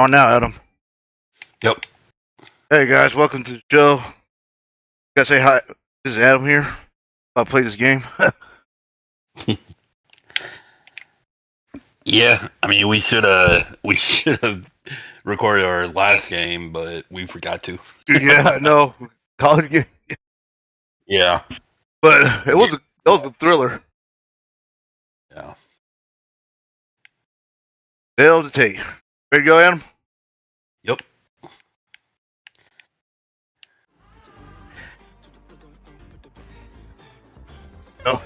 On now, Adam. Yep. Hey guys, welcome to the show. Gotta say hi. This is Adam here. I'll play this game. Yeah, I mean we should have recorded our last game, but we forgot to. Yeah, I know. College game. Yeah. But it was a thriller. Yeah. Hell to take. Ready to go, Adam? Yep. No.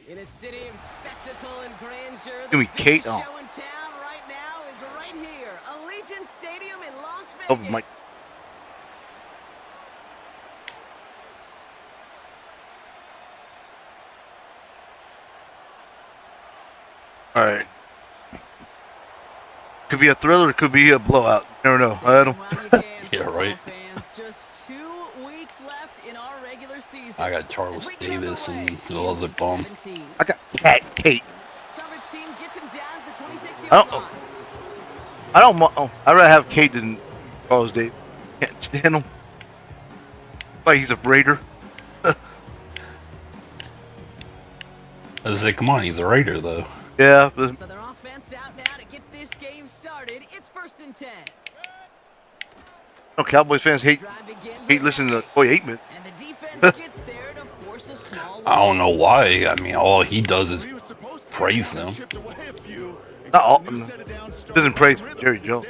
In a city of spectacle and grandeur, Give me the Kate biggest on. show in town right now is right here, Allegiant Stadium in Las Oh, Vegas. Mike. Alright. Could be a thriller, it could be a blowout. You never know. Adam. Yeah, right. Fans, just 2 weeks left in our regular season. I got Charles Davis and the other bum. I got Kate. Coverage team gets him down at the 26-yard line. I'd rather have Kate than Charles Davis. Can't stand him. Like he's a Raider. I was like, come on, he's a Raider though. Yeah. So their offense out now to get this game started. It's 1st and 10. No, Cowboys fans hate listening to Toy Aikman. And the defense gets there to force a small I don't know why. I mean, all he does is praise them. Not all. Doesn't praise Jerry Jones.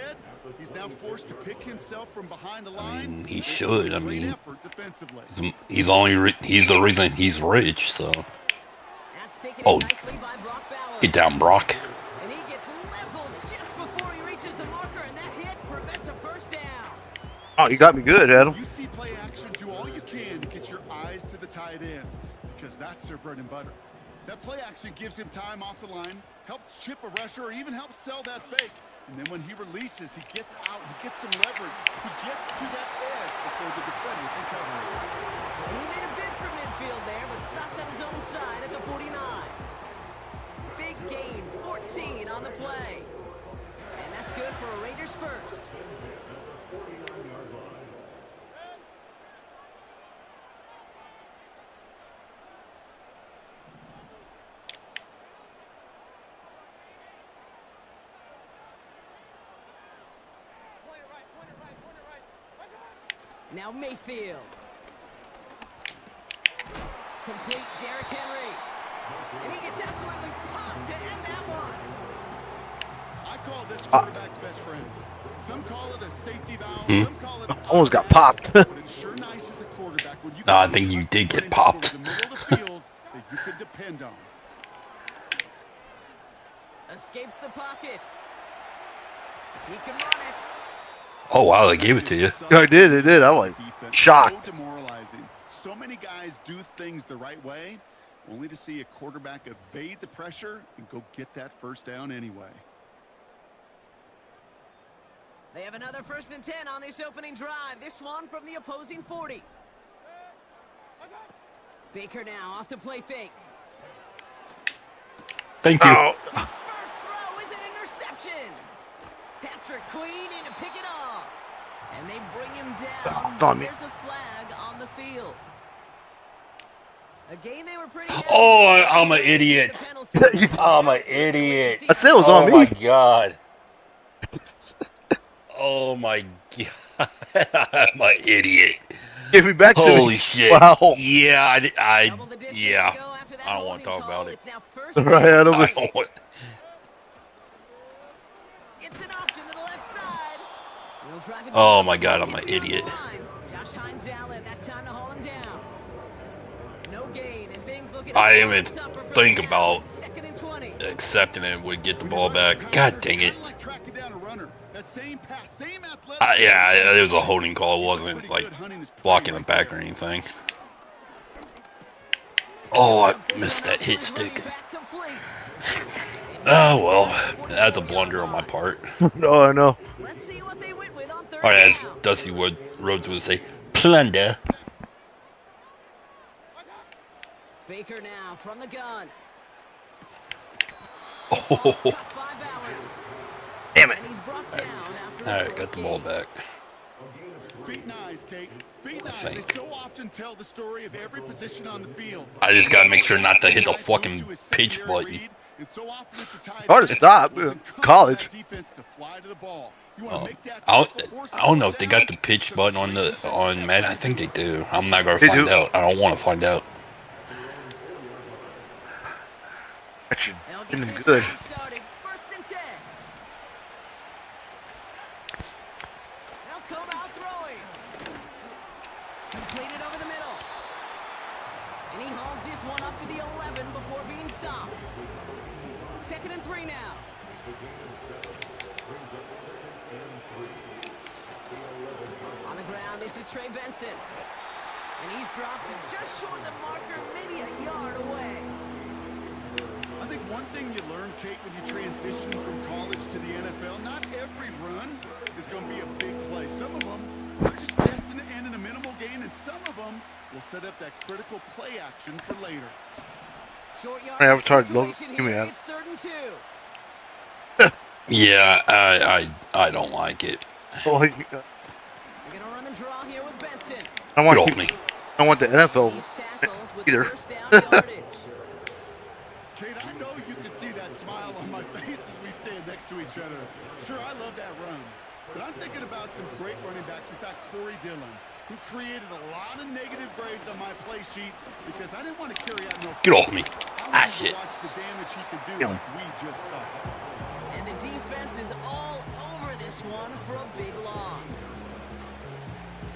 I mean, he should. I mean, he's the reason he's rich. So, oh, get down, Brock. And he gets leveled just before he reaches the marker, and that hit prevents a first down. Oh, you got me good, Adam. You see play action, do all you can to get your eyes to the tight end, because that's their bread and butter. That play action gives him time off the line, helps chip a rusher, or even helps sell that fake. And then when he releases, he gets out, he gets some leverage. He gets to that edge before the defender can cover him. And he made a bid for midfield there, but stopped on his own side at the 49. Big gain, 14 on the play. And that's good for a Raiders first. Now Mayfield. Complete Derrick Henry. And he gets absolutely popped to end that one. I call this quarterback's best friend. Some call it a safety valve, some call it Almost got popped. but it's sure nice as a quarterback when you No, I think you did get popped. the middle of the field that you can depend on. Escapes the pocket. He can run it. Oh wow, they gave it to you. I did. It did. I'm like Defense, shocked. So demoralizing. So many guys do things the right way, only to see a quarterback evade the pressure and go get that first down anyway. They have another 1st and 10 on this opening drive. This one from the opposing 40. Baker now off to play fake. Thank you. Oh, His first throw is an interception. Patrick Queen in to pick it off. And they bring him down. It's on me. There's a flag on the field. A game they were pretty Oh, I'm an idiot. penalty. I'm an idiot. I said it was Oh on my me. god. Oh my god. I'm an idiot. Give me back to Holy me. shit. Wow. Yeah, Double the distance yeah. to go after that I don't want to holding talk call. about it. It's now 1st Right, and Adam. I don't want. It's an option to the left side. We'll drive it Oh down. my god, I'm Gets an it down the idiot. line. Josh Hines Allen, that time to haul him down. No gain, and things looking I didn't even tougher for think the about Cowboys. 2nd and 20. accepting it would get the ball back. God dang it. Like tracking down a runner. That same pass, same athletic. Yeah, it was a holding call. It wasn't like blocking the back or anything. Oh, I missed that hit stick. Back complete. Oh well, that's a blunder on my part. No, I know. Let's see what they went with on 3rd Alright, as down. Dusty Rhodes would say, plunder. Baker now from the gun. Oh, Cut by Bowers. Damn it. And he's brought down after a all right, short got the ball gain. back. Feet and eyes, Kate. Feet and I eyes. They think. so often tell the story of every position on the field. I just gotta make sure not to hit the Eyes fucking move to his pitch secondary button. read, and so often it's a tight Hard to end. stop, What's incumbent on college. that defense to fly to the ball. You wanna make that I tackle, force a don't know fourth if they down, got the pitch because button a on great the defensive Madden. I effort think they do. I'm not gonna They find do. out. I don't want to find out. Actually, They'll get feeling this good. drive started. First and 10. They'll come out throwing. Completed over the middle. And he hauls this one up to the 11 before being stopped. 2nd and 3 now. On the ground, this is Trey Benson. And he's dropped just short of the marker, maybe a yard away. I think one thing you learn, Kate, when you transition from college to the NFL, not every run is going to be a big play. Some of them are just destined to end in a minimal gain, and some of them will set up that critical play action for later. Short yard Hey, Avatar, logo. situation Give me here. that. It's 3rd and 2. Yeah, I don't like it. Oh, They're going to run the draw here with Benson. I Get want off me. I want the NFL He's tackled with either. first down yardage. Kate, I know you can see that smile on my face as we stand next to each other. Sure, I love that run. But I'm thinking about some great running backs. In fact, Corey Dillon, who created a lot of negative grades on my play sheet because I didn't want to carry out no... Get off me. I Ah, wanted to shit. watch the damage he could do Yeah. like we just saw. And the defense is all over this one for a big loss.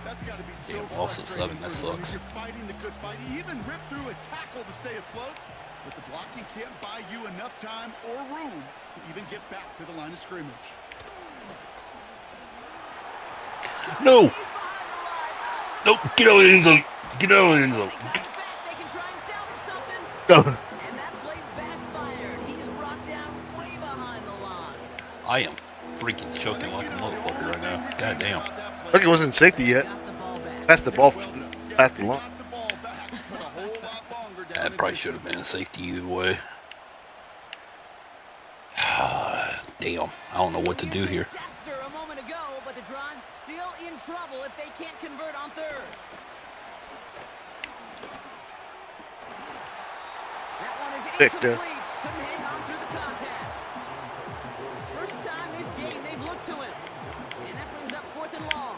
That's got to be so Yeah, loss at frustrating 7, that for them. sucks. You're fighting the good fight. You even rip through a tackle to stay afloat, but the blocking can't buy you enough time or room to even get back to the line of scrimmage. No. Deep behind the line. No, get out of the end zone. Get out of the end zone. They got it back. They can try and salvage something. Go. And that play backfired. He's brought down way behind the line. I am freaking choking like a motherfucker right now. God damn. Look, it wasn't safety yet. Got the ball back. That's the ball. That's the long. Got the ball back, but a whole lot longer down That in probably should have distance. been a safety either way. Damn. I don't know what to do here. Disaster a moment ago, but the drive's still in trouble if they can't convert on 3rd. That one is Thick incomplete. there. Couldn't hang on through the contact. First time this game they've looked to him. And that brings up 4th and long.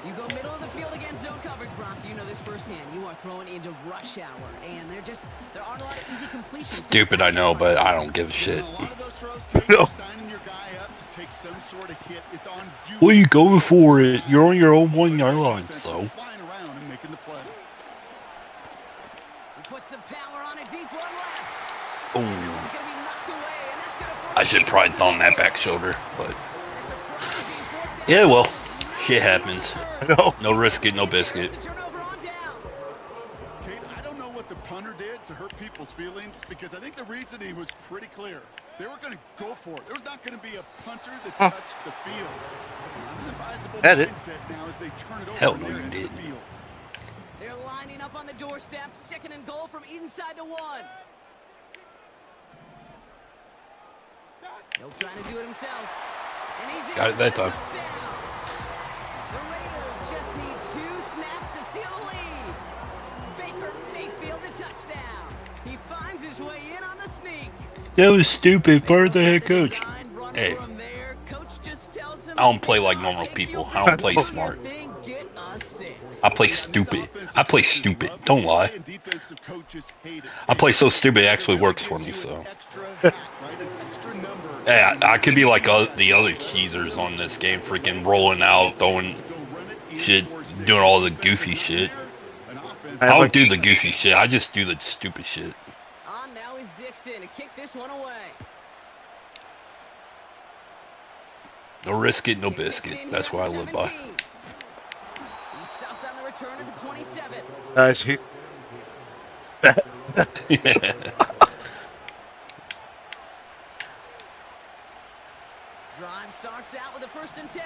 You go middle of the field against zone coverage, Brock. You know this firsthand. You are throwing into rush hour, and there aren't a lot of easy completions. Stupid, I know, but I don't give a shit. A lot of those throws, Kate, No. you're signing your guy up to take some sort of hit. It's on you. Well, you going for it. You're on your own 1 yard line, Defense so. flying around and making the play. He puts some power on a deep one left. Oh, It's going to be knocked away, and that's going to force I should probably thrown that back shoulder, but a surprising 4th down. yeah, well, shit happens. No. No risk it, no biscuit. It's a turnover on downs. Kate, I don't know what the punter did to hurt people's feelings because I think the reasoning was pretty clear. They were going to go for it. There's not going to be a punter that touched the field. An advisable Had it. mindset now as they turn it over. Hell and no, they're you into the didn't. field. They're lining up on the doorstep. 2nd and goal from inside the 1. He'll try to do it himself. And he's in Got it for that the time. touchdown. The Raiders just need 2 snaps to steal the lead. Baker Mayfield the touchdown. He finds his way in on the sneak. That was stupid. Fire the head coach. Design run Hey. for him there. Coach just tells him, I don't play like normal people. I don't play smart. Get a 6. I play stupid. I play stupid. Don't lie. And defensive coaches hate it. I play so stupid it actually works for me, so. Extra hat, right? An extra number. Yeah, I could be like the other cheesers on this game, freaking rolling out, throwing shit, doing all the goofy shit. I don't do the goofy shit. I just do the stupid shit. On now is Dixon to kick this one away. No risk it, no biscuit. That's what I live by. He stopped on the return at the 27. Nice. He- Drive starts out with a 1st and 10.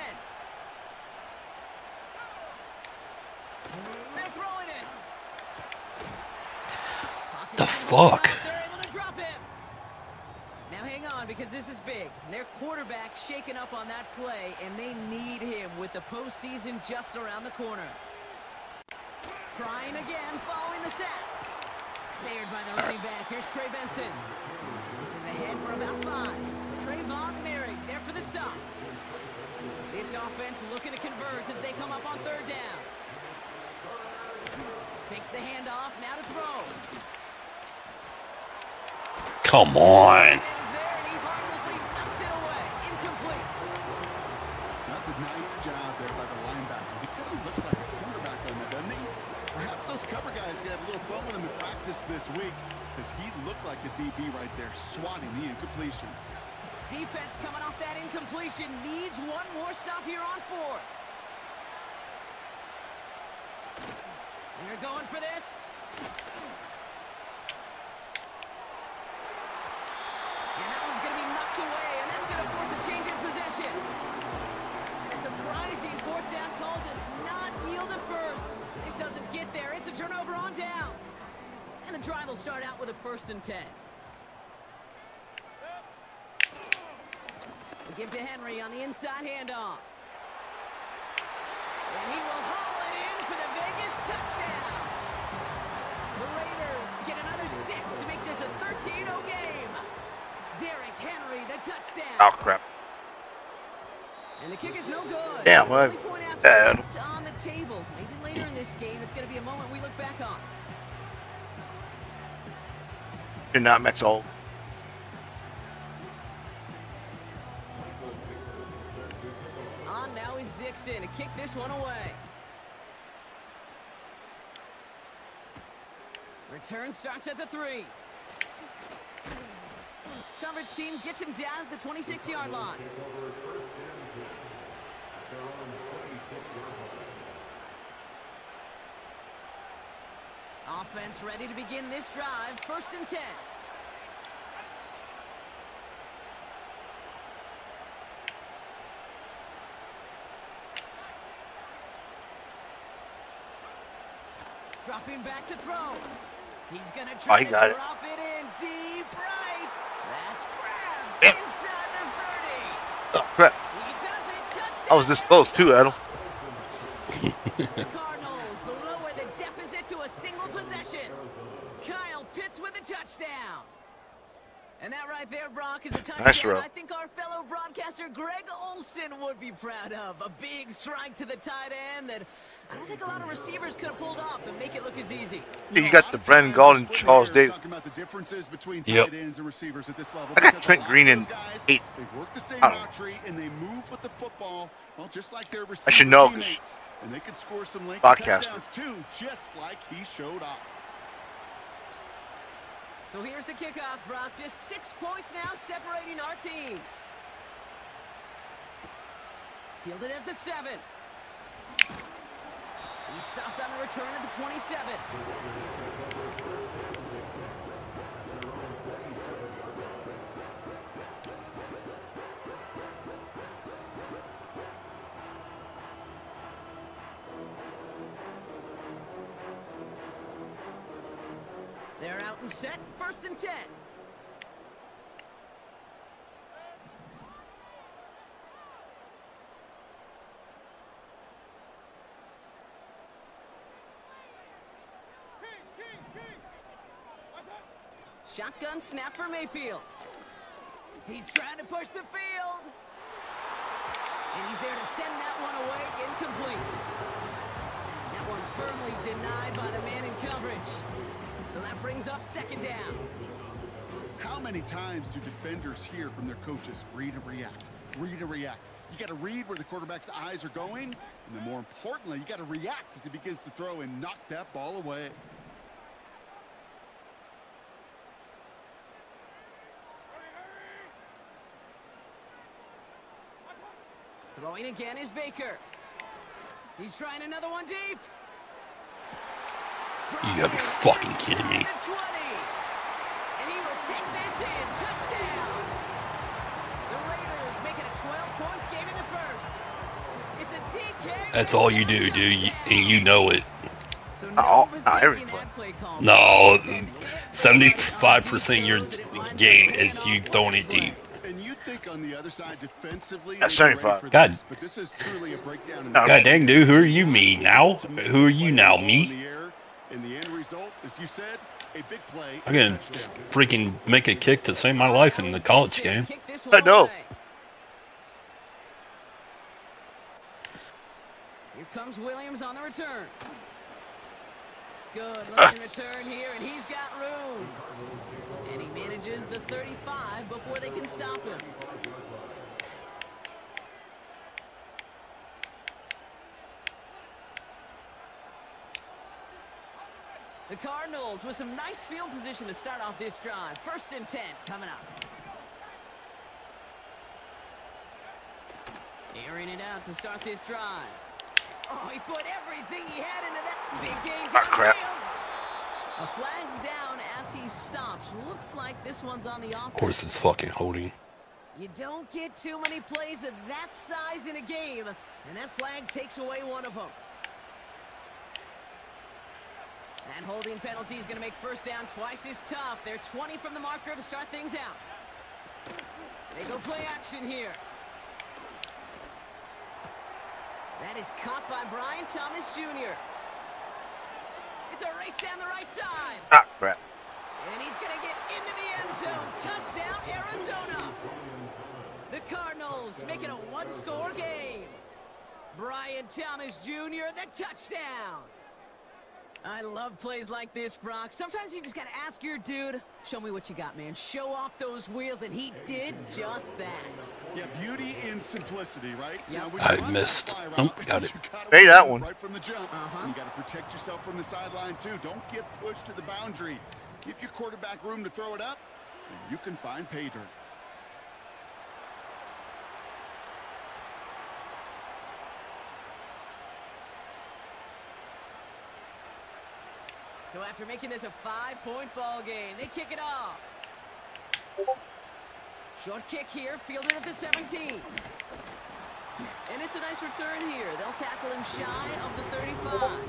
They're throwing it. Fuck. They're able to drop him. Now hang on, because this is big. Their quarterback shaken up on that play, and they need him with the postseason just around the corner. Trying again, following the sack. Snared by the running back. Here's Trey Benson. This is ahead for about 5. Trayvon Merrick there for the stop. This offense looking to convert as they come up on 3rd down. Fakes the handoff, now to throw. Come on. Is there, and he harmlessly knocks it away. Incomplete. That's a nice job there by the linebacker. He kind of looks like a quarterback on that, doesn't he? Perhaps those cover guys get a little fun with him in practice this week, because he looked like a DB right there, swatting the incompletion. Defense coming off that incompletion needs one more stop here on 4th. They're going for this. And that one's going to be knocked away, and that's going to force a change in possession. And a surprising 4th down call does not yield a first. This doesn't get there. It's a turnover on downs. And the drive will start out with a 1st and 10. We give to Henry on the inside handoff. And he will haul it in for the Vegas touchdown. The Raiders get another 6 to make this a 13-0 game. Derrick Henry, the touchdown. Oh crap! And the kick is no good. Damn, well, Only point after left on the table. Maybe later in this game, it's going to be a moment we look back on. You're not Max old. On now is Dixon to kick this one away. Return starts at the 3. Coverage team gets him down at the 26-yard line. Offense ready to begin this drive. 1st and 10. Dropping back to throw. He's going to try to drop it in deep right. That's grabbed inside the 30. Oh crap! He does it. Touchdown. I was this close too, Adam. The Cardinals lower the deficit to a single possession. Kyle Pitts with a touchdown. And that right there, Brock, is a touchdown I think our fellow broadcaster Greg Olson would be proud of. A big strike to the tight end that I don't think a lot of receivers could have pulled off and make it look as easy. Yeah, you got the Brandon Gaul, Charles Davis. Yep. I got Trent Green in 8. They work the same route tree and they move with the football, well, just like their I should know, teammates. And they can score some lengthy Broadcaster. touchdowns too, just like he showed off. So here's the kickoff, Brock. Just 6 points now separating our teams. Fielded at the 7. He stopped on the return at the 27. They're out and set. 1st and 10. Shotgun snap for Mayfield. He's trying to push the field. And he's there to send that one away, incomplete. That one firmly denied by the man in coverage. So that brings up 2nd down. How many times do defenders hear from their coaches, read and react, read and react? You got to read where the quarterback's eyes are going, and then more importantly, you got to react as he begins to throw and knock that ball away. Throwing again is Baker. He's trying another one deep. You gotta be fucking kidding me. And he will take this in. Touchdown. The Raiders make it a 12-point game in the 1st. It's a DK. That's all you do, dude, and you know it. So Not mistake every in play. that play call. No, Send every 75% of your deep throws that it winds up game paying is off you on the throwing it play. deep. And you'd think on the other side defensively That's they'd be ready 75. for God. this, but this is truly a breakdown in God God dang, dude, who are you, me now? Who are you now, me? And the end result, as you said, a big play. I'm gonna freaking make a kick to save my life in the college game. Kick this I one know. away. Here comes Williams on the return. Good looking return here, and he's got room. And he manages the 35 before they can stop him. The Cardinals with some nice field position to start off this drive. 1st and 10 coming up. Airing it out to start this drive. Oh, he put everything he had into that big game crap. downfield. A flag's down as he stops. Looks like this one's on the offense. Of course, it's fucking holding. You don't get too many plays of that size in a game, and that flag takes away one of them. That holding penalty is going to make 1st down twice as tough. They're 20 from the marker to start things out. They go play action here. That is caught by Brian Thomas Jr. It's a race down the right side. Ah, crap. And he's going to get into the end zone. Touchdown, Arizona. The Cardinals make it a one-score game. Brian Thomas Jr., the touchdown. I love plays like this, Brock. Sometimes you just got to ask your dude, show me what you got, man. Show off those wheels, and he did just that. Yeah, beauty in simplicity, right? Yep. I missed. Oh, got it. Hey, that one. Right from the jump. You got to protect yourself from the sideline, too. Don't get pushed to the boundary. Give your quarterback room to throw it up, and you can find pay dirt. So after making this a 5-point ball game, they kick it off. Short kick here, fielded at the 17. And it's a nice return here. They'll tackle him shy of the 35.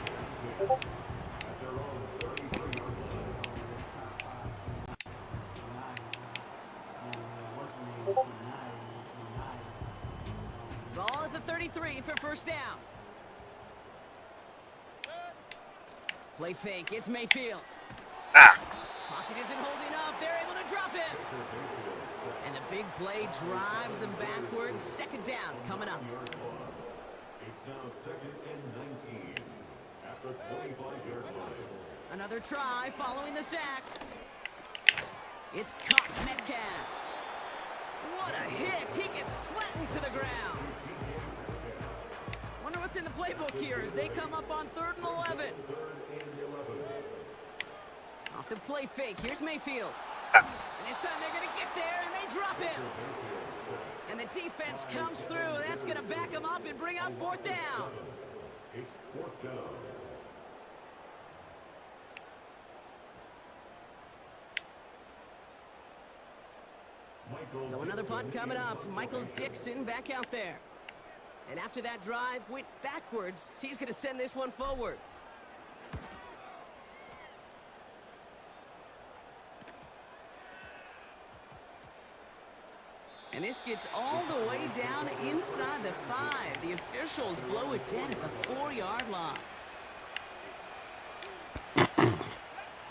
Ball at the 33 for 1st down. Play fake, it's Mayfield. Ah. Pocket isn't holding up, they're able to drop him. And the big play drives them backwards. 2nd down coming up. It's now 2nd and 19 at the 25-yard line. Another try following the sack. It's caught Metcalf. What a hit, he gets flattened to the ground. Wonder what's in the playbook here as they come up on 3rd and 11. Off to play fake. Here's Mayfield. And this time they're going to get there, and they drop him. And the defense comes through. That's going to back him up and bring up 4th down. It's 4th down. So another punt coming up. Michael Dixon back out there. And after that drive went backwards, he's going to send this one forward. And this gets all the way down inside the 5. The officials blow it dead at the 4-yard line.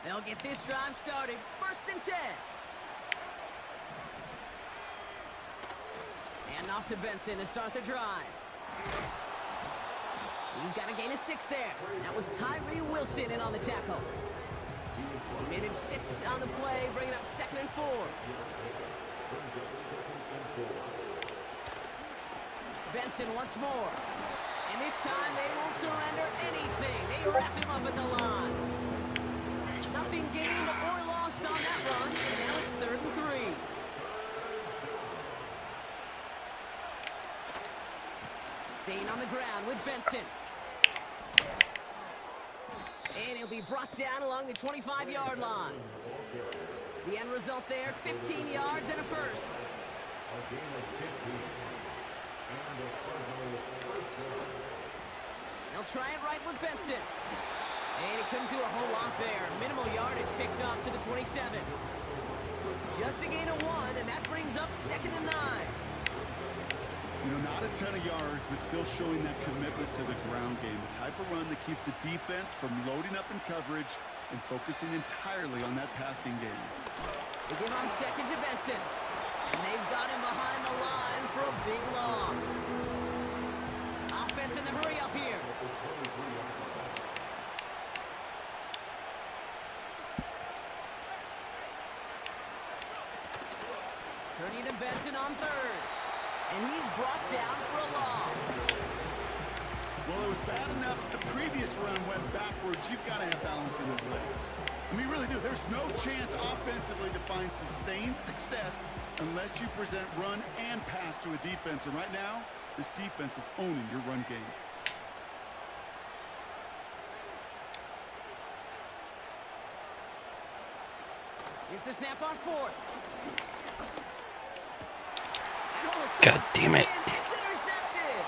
They'll get this drive started. 1st and 10. And off to Benson to start the drive. He's got a gain of 6 there. That was Tyree Wilson in on the tackle. He managed 6 on the play, bringing up 2nd and 4. Benson once more. And this time they won't surrender anything. They wrap him up at the line. Nothing gained or lost on that run. And now it's 3rd and 3. Staying on the ground with Benson. And he'll be brought down along the 25-yard line. The end result there, 15 yards and a 1st. They'll try it right with Benson. And it couldn't do a whole lot there. Minimal yardage picked up to the 27. Just a gain of 1, and that brings up 2nd and 9. You know, not a ton of yards, but still showing that commitment to the ground game. The type of run that keeps the defense from loading up in coverage and focusing entirely on that passing game. They give on 2nd to Benson. And they've got him behind the line for a big loss. Offense in the hurry up here. Turning to Benson on 3rd. And he's brought down for a loss. Well, it was bad enough that the previous run went backwards. You've got to have balance in this league. And we really do. There's no chance offensively to find sustained success unless you present run and pass to a defense. And right now, this defense is owning your run game. Here's the snap on 4th. God damn it. It's intercepted.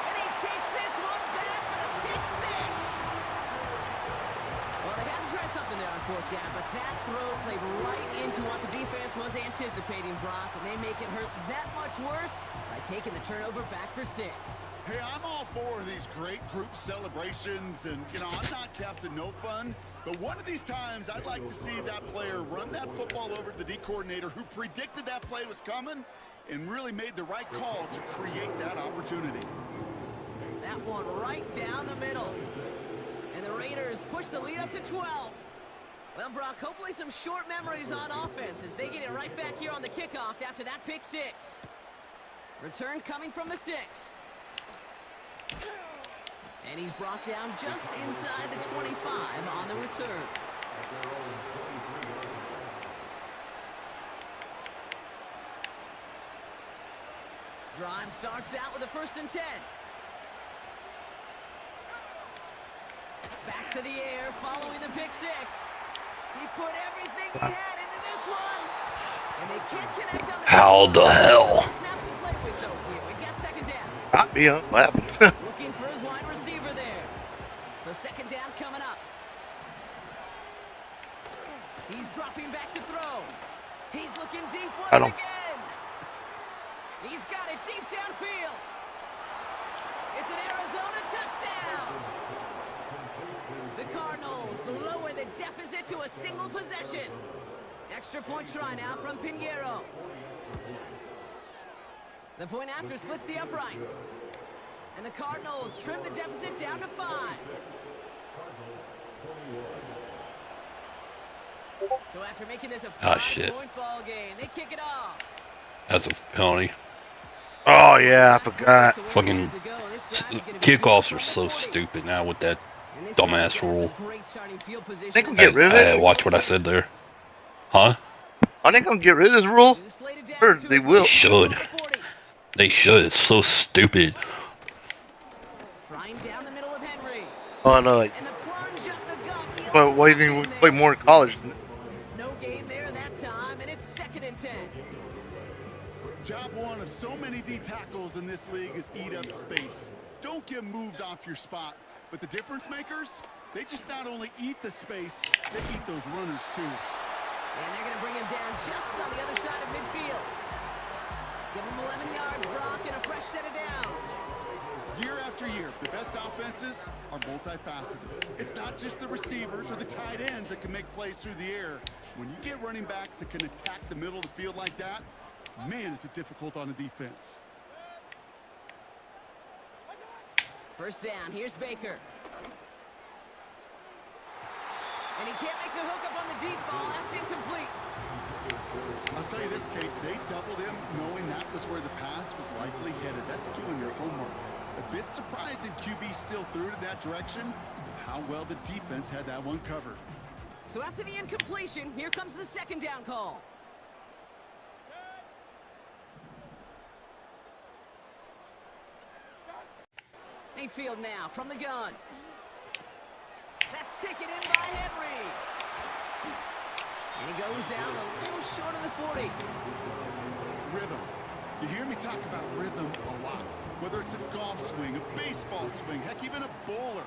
And he takes this one back for the pick 6. Well, they had to try something there on 4th down, but that throw played right into what the defense was anticipating, Brock, and they make it hurt that much worse by taking the turnover back for 6. Hey, I'm all for these great group celebrations, and, you know, I'm not Captain No Fun, but one of these times I'd like to see that player run that football over to the D coordinator who predicted that play was coming and really made the right call to create that opportunity. That one right down the middle. And the Raiders push the lead up to 12. Well, Brock, hopefully some short memories on offense as they get it right back here on the kickoff after that pick 6. Return coming from the 6. And he's brought down just inside the 25 on the return. Drive starts out with a 1st and 10. Back to the air following the pick 6. He put everything he had into this one. And they can't connect on the How the hell? Snaps to play with though here. We've got 2nd down. Got me, huh? What happened? Looking for his wide receiver there. So 2nd down coming up. He's dropping back to throw. He's looking deep once again. He's got it deep downfield. It's an Arizona touchdown. The Cardinals lower the deficit to a single possession. Extra point try now from Pinheiro. The point after splits the uprights. And the Cardinals trim the deficit down to 5. So after making this a 5-point ball game, they kick it off. That's a penalty. Oh, yeah, I forgot. Fucking kickoffs are so stupid now with that dumbass rule. I think we'll get rid of it. Watch what I said there. Huh? I think I'm gonna get rid of this rule. Or they will. They should. They should. It's so stupid. Oh, no, like, but why do you think we play more in college? No gain there that time, and it's 2nd and 10. Job one of so many D tackles in this league is eat up space. Don't get moved off your spot. But the difference makers, they just not only eat the space, they eat those runners too. And they're going to bring him down just on the other side of midfield. Give him 11 yards, Brock, and a fresh set of downs. Year after year, the best offenses are multifaceted. It's not just the receivers or the tight ends that can make plays through the air. When you get running backs that can attack the middle of the field like that, man, is it difficult on a defense. 1st down, here's Baker. And he can't make the hook up on the deep ball. That's incomplete. I'll tell you this, Kate, they doubled him knowing that was where the pass was likely headed. That's doing your homework. A bit surprising QB still threw it in that direction with how well the defense had that one covered. So after the incompletion, here comes the 2nd down call. Mayfield now from the gun. That's taken in by Henry. And he goes out a little short of the 40. Rhythm. You hear me talk about rhythm a lot. Whether it's a golf swing, a baseball swing, heck, even a bowler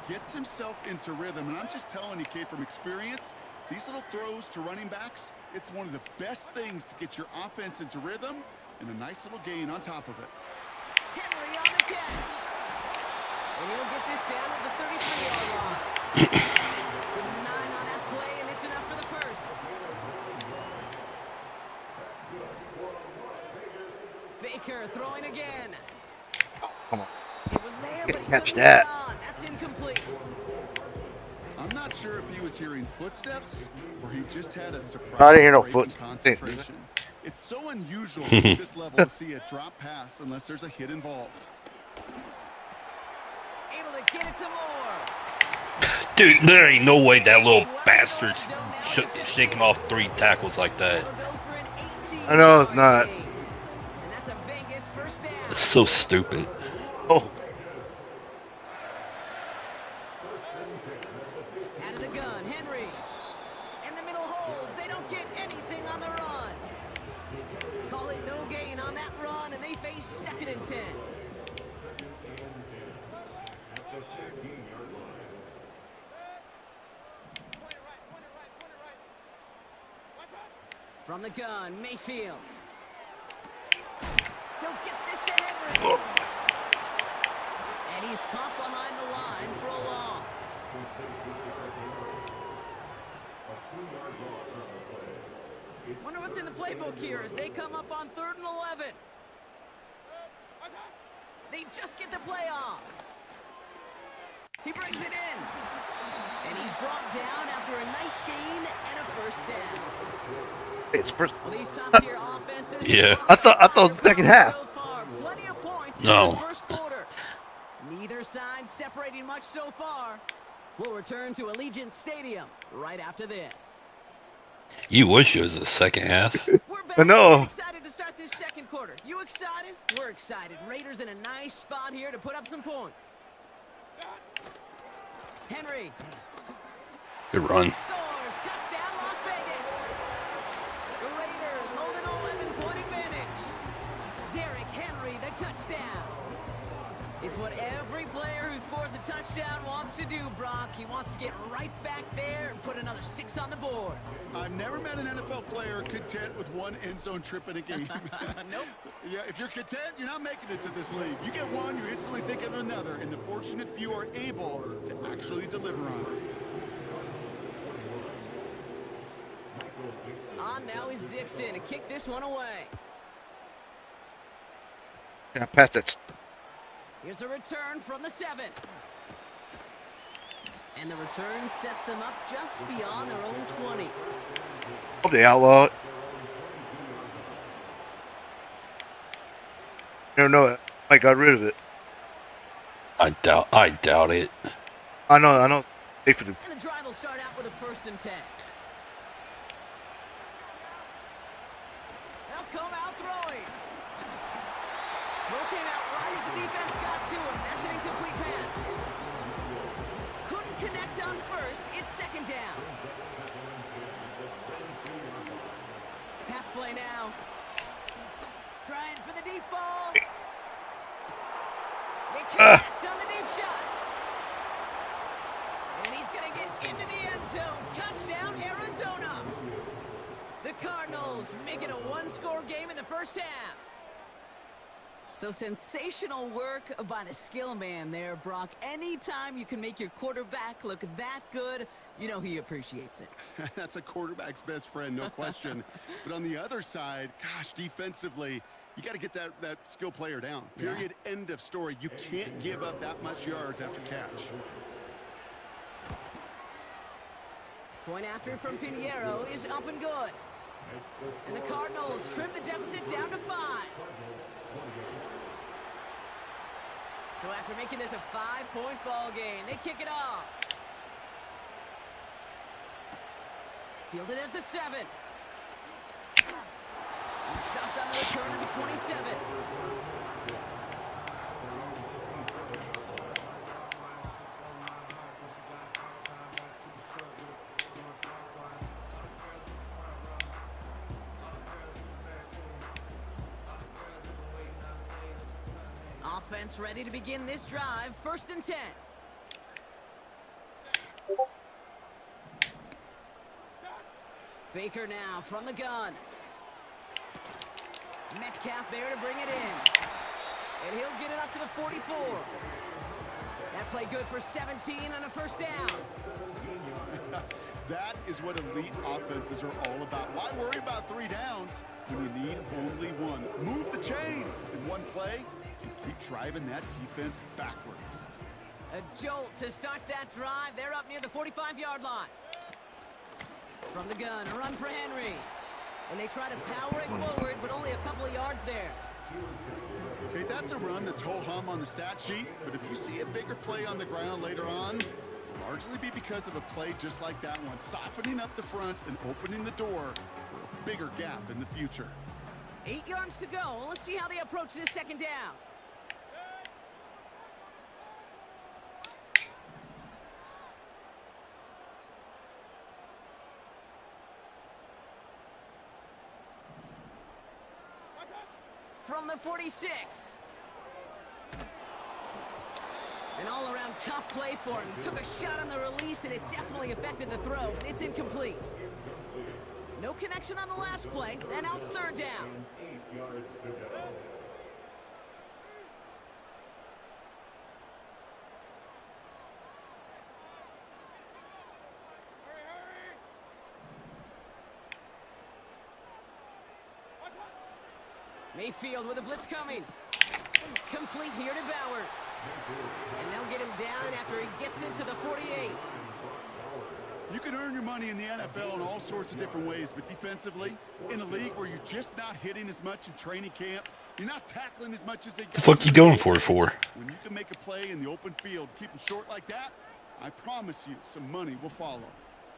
gets himself into rhythm. And I'm just telling you, Kate, from experience, these little throws to running backs, it's one of the best things to get your offense into rhythm and a nice little gain on top of it. Henry on the catch. And he'll get this down at the 33-yard line. Give him 9 on that play, and it's enough for the first. Baker throwing again. Come on. It was there, but he Catch couldn't that. get it on. That's incomplete. I'm not sure if he was hearing footsteps or he just had a surprise. I didn't hear no break in foot- concentration. It's so unusual at this level to see a drop pass unless there's a hit involved. Able to get it to Moore. Dude, there ain't no way that little bastard shake him off 3 tackles like that. That'll go for an 18-yard I know it's not. gain. And that's a Vegas first down. It's so stupid. Oh, Out of the gun, Henry. In the middle holds. They don't get anything on the run. Call it no gain on that run, and they face 2nd and 10. From the gun, Mayfield. He'll get this to Henry. And he's caught behind the line for a loss. Wonder what's in the playbook here as they come up on 3rd and 11. They just get the play off. He brings it in. And he's brought down after a nice gain and a first down. it's first. Well, these top-tier offenses. Yeah. I thought it was the second half. So far, plenty of points No. in the first quarter. Neither side separating much so far. We'll return to Allegiant Stadium right after this. You wish it was the second half. We're back. I know. Get excited to start this second quarter. You excited? We're excited. Raiders in a nice spot here to put up some points. Henry Good run. scores. Touchdown, Las Vegas. The Raiders hold an 11-point advantage. Derrick Henry, the touchdown. It's what every player who scores a touchdown wants to do, Brock. He wants to get right back there and put another 6 on the board. I've never met an NFL player content with one end zone trip in a game. Nope. Yeah, if you're content, you're not making it to this league. You get one, you instantly think of another, and the fortunate few are able to actually deliver on it. On now is Dixon to kick this one away. Yeah, pass that. Here's a return from the 7. And the return sets them up just beyond their own 20. Hope they outlawed. You don't know it. I got rid of it. I doubt it. I know. They for the. And the drive will start out with a 1st and 10. They'll come out throwing. Throw came out right as the defense got to him. That's an incomplete pass. Couldn't connect on 1st. It's 2nd down. Pass play now. Trying for the deep ball. They connect on the deep shot. And he's going to get into the end zone. Touchdown, Arizona. The Cardinals make it a 1-score game in the first half. So sensational work by the skill man there, Brock. Anytime you can make your quarterback look that good, you know he appreciates it. That's a quarterback's best friend, no question. But on the other side, gosh, defensively, you got to get that skill player down. Period. Yeah. End of story. You can't give up that much yards after catch. Point after from Pinheiro is up and good. And the Cardinals trim the deficit down to 5. So after making this a 5-point ball game, they kick it off. Fielded at the 7. He's stopped on the return at the 27. Offense ready to begin this drive. 1st and 10. Baker now from the gun. Metcalf there to bring it in. And he'll get it up to the 44. That play good for 17 on a 1st down. That is what elite offenses are all about. Why worry about 3 downs when you need only 1? Move the chains in one play and keep driving that defense backwards. A jolt to start that drive. They're up near the 45-yard line. From the gun, a run for Henry. And they try to power it forward, but only a couple of yards there. Okay, that's a run that's ho-hum on the stat sheet, but if you see a bigger play on the ground later on, it'll largely be because of a play just like that one, softening up the front and opening the door for a bigger gap in the future. 8 yards to go. Let's see how they approach this 2nd down. From the 46. An all-around tough play for him. He took a shot on the release, and it definitely affected the throw. It's incomplete. No connection on the last play, and now it's 3rd down. 8 yards to go. Mayfield with a blitz coming. Complete here to Bowers. And they'll get him down after he gets into the 48. You can earn your money in the NFL in all sorts of different ways, but defensively, in a league where you're just not hitting as much in training camp, you're not tackling as much as they The fuck you going for it for? When you can make a play in the open field, keep them short like that, I promise you some money will follow.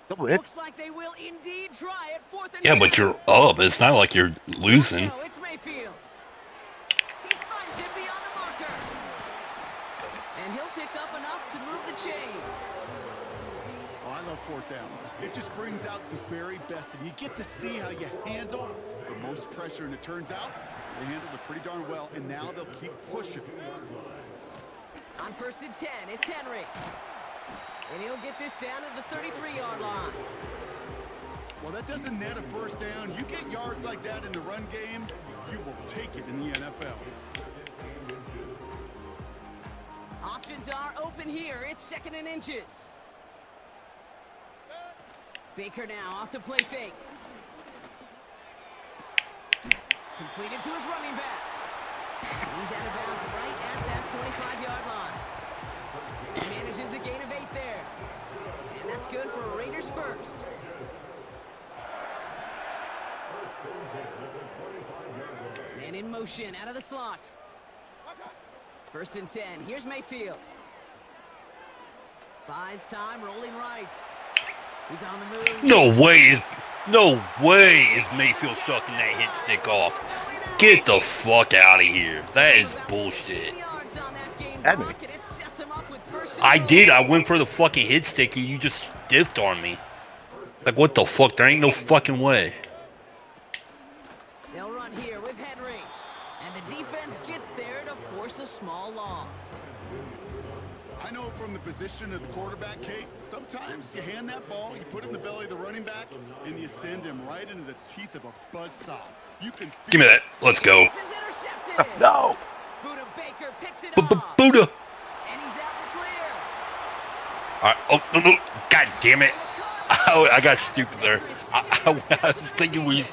Double hit. Looks like they will indeed try it. 4th and Yeah, but 10. you're up. It's not like you're losing. No, it's Mayfield. He finds it beyond the marker. And he'll pick up enough to move the chains. Oh, I love 4th downs. It just brings out the very best, and you get to see how you handle the most pressure, and it turns out they handled it pretty darn well, and now they'll keep pushing. On 1st and 10, it's Henry. And he'll get this down to the 33-yard line. Well, that doesn't net a 1st down. You get yards like that in the run game, you will take it in the NFL. Options are open here. It's 2nd and inches. Baker now off the play fake. Completed to his running back. He's out of bounds right at that 25-yard line. He manages a gain of 8 there. And that's good for Raiders 1st. Man in motion out of the slot. 1st and 10. Here's Mayfield. Buys time, rolling right. He's on the move. No way is Mayfield sucking that hit stick off. Get the fuck out of here. That is bullshit. I did. I went for the fucking hit stick and you just stiffed on me. Like, what the fuck? There ain't no fucking way. They'll run here with Henry. And the defense gets there to force a small loss. I know from the position of the quarterback, Kate, sometimes you hand that ball, you put it in the belly of the running back, and you send him right into the teeth of a buzzsaw. You can Give me that. Let's go. This is intercepted. No. Buda Baker picks it off. Buddha. And he's out in the clear. All right. Oh, no. God damn it. I got stupid there. I was thinking we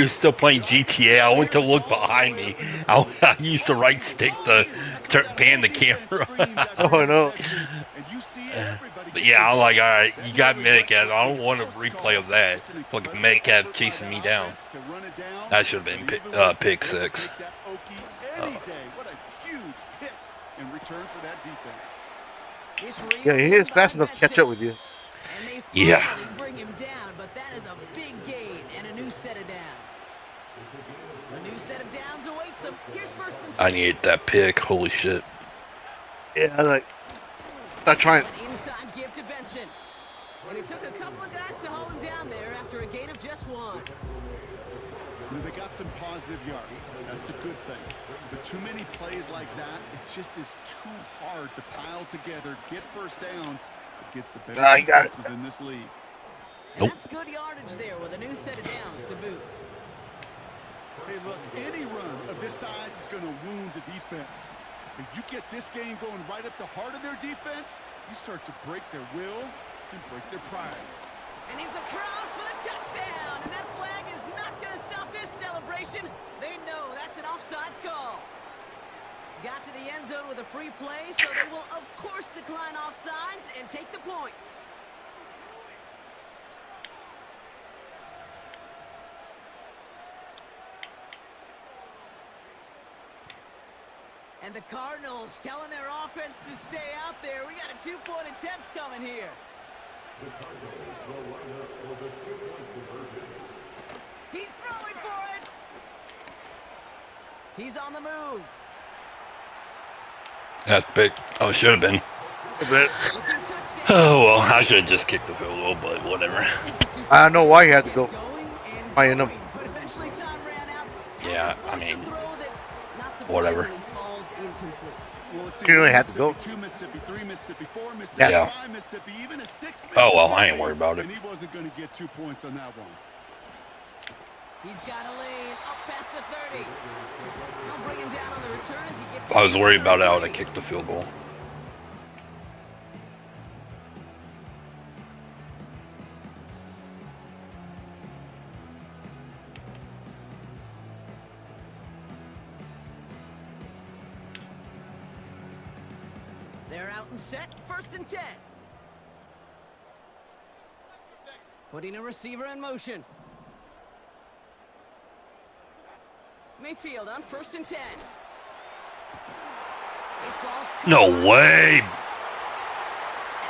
were still playing GTA. I went to look behind me. I used the right stick to pan the camera. Oh no. But yeah, I'm like, all right, you got Metcalf. I don't want a replay of that. Fucking Metcalf chasing me down. That should have been pick 6. What a huge pick in return for that defense. Yeah, he is fast enough to catch up with you. And they Yeah. finally bring him down, but that is a big gain and a new set of downs. A new set of downs awaits him. Here's 1st and 10. I needed that pick. Holy shit. Yeah, I like. Start trying. Inside give to Benson. And it took a couple of guys to hold him down there after a gain of just 1. You know, they got some positive yards. That's a good thing. But too many plays like that, it just is too hard to pile together, get first downs against the better You got it. defenses in this league. And that's good yardage there with a new set of downs to boot. Hey, look, any run of this size is going to wound the defense. If you get this game going right up the heart of their defense, you start to break their will and break their pride. And he's across for the touchdown. And that flag is not going to stop this celebration. They know that's an offsides call. Got to the end zone with a free play, so they will, of course, decline offsides and take the points. And the Cardinals telling their offense to stay out there. We got a 2-point attempt coming here. The Cardinals will line up for the 2-point conversion. He's throwing for it. He's on the move. That's big. Oh, should have been. A bit. Looking touchdown. Oh, well, I should have just kicked the field goal, but whatever. I don't know why he had to go. Going and I know. going, but eventually time ran out. Yeah, Had to I force a mean, throw that, not whatever. surprisingly, falls incomplete. Well, let's see. You really had to go. 2 Mississippi, 3 Mississippi, 4 Mississippi, Yeah. 5 Mississippi, even a 6 Mississippi. Oh, well, I ain't worried about it. And he wasn't going to get 2 points on that one. He's got a lane up past the 30. They'll bring him down on the return as he gets. If I was to the worried about it, I would 33. have kicked the field goal. They're out and set. 1st and 10. Putting a receiver in motion. Mayfield on 1st and 10. Baseball's No way.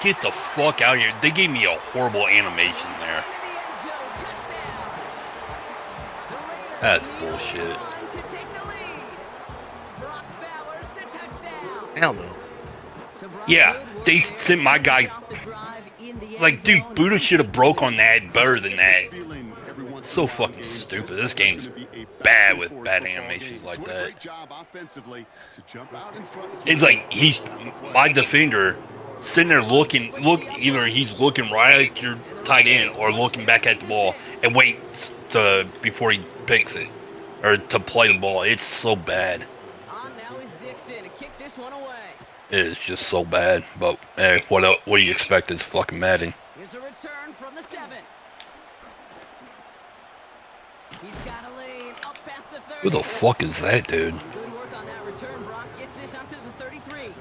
Get the fuck out of here. They gave me a horrible animation there. into the end zone. Touchdown. The Raiders That's need bullshit. only one to take the lead. Brock Bowers the touchdown. Hell no. So Brock Yeah, good work they there. sent my guy. Finished off the drive in the end Like, dude, zone. Buddha should have broke on that better than that. Feeling every once So in a while fucking games, stupid. this This is game's gonna be a bad back with and bad forth football animations game. like So what a that. great job offensively to jump out in front. It's like he's my defender sitting there looking, either he's looking right at your tight end or looking back at the ball and waits before he picks it or to play the ball. It's so bad. On now is Dixon to kick this one away. It is just so bad. But hey, what do you expect? It's fucking Madden. Here's a return from the 7. He's got a lane up past the 30. Who the fuck is that, dude? Good work on that return. Brock gets this up to the 33.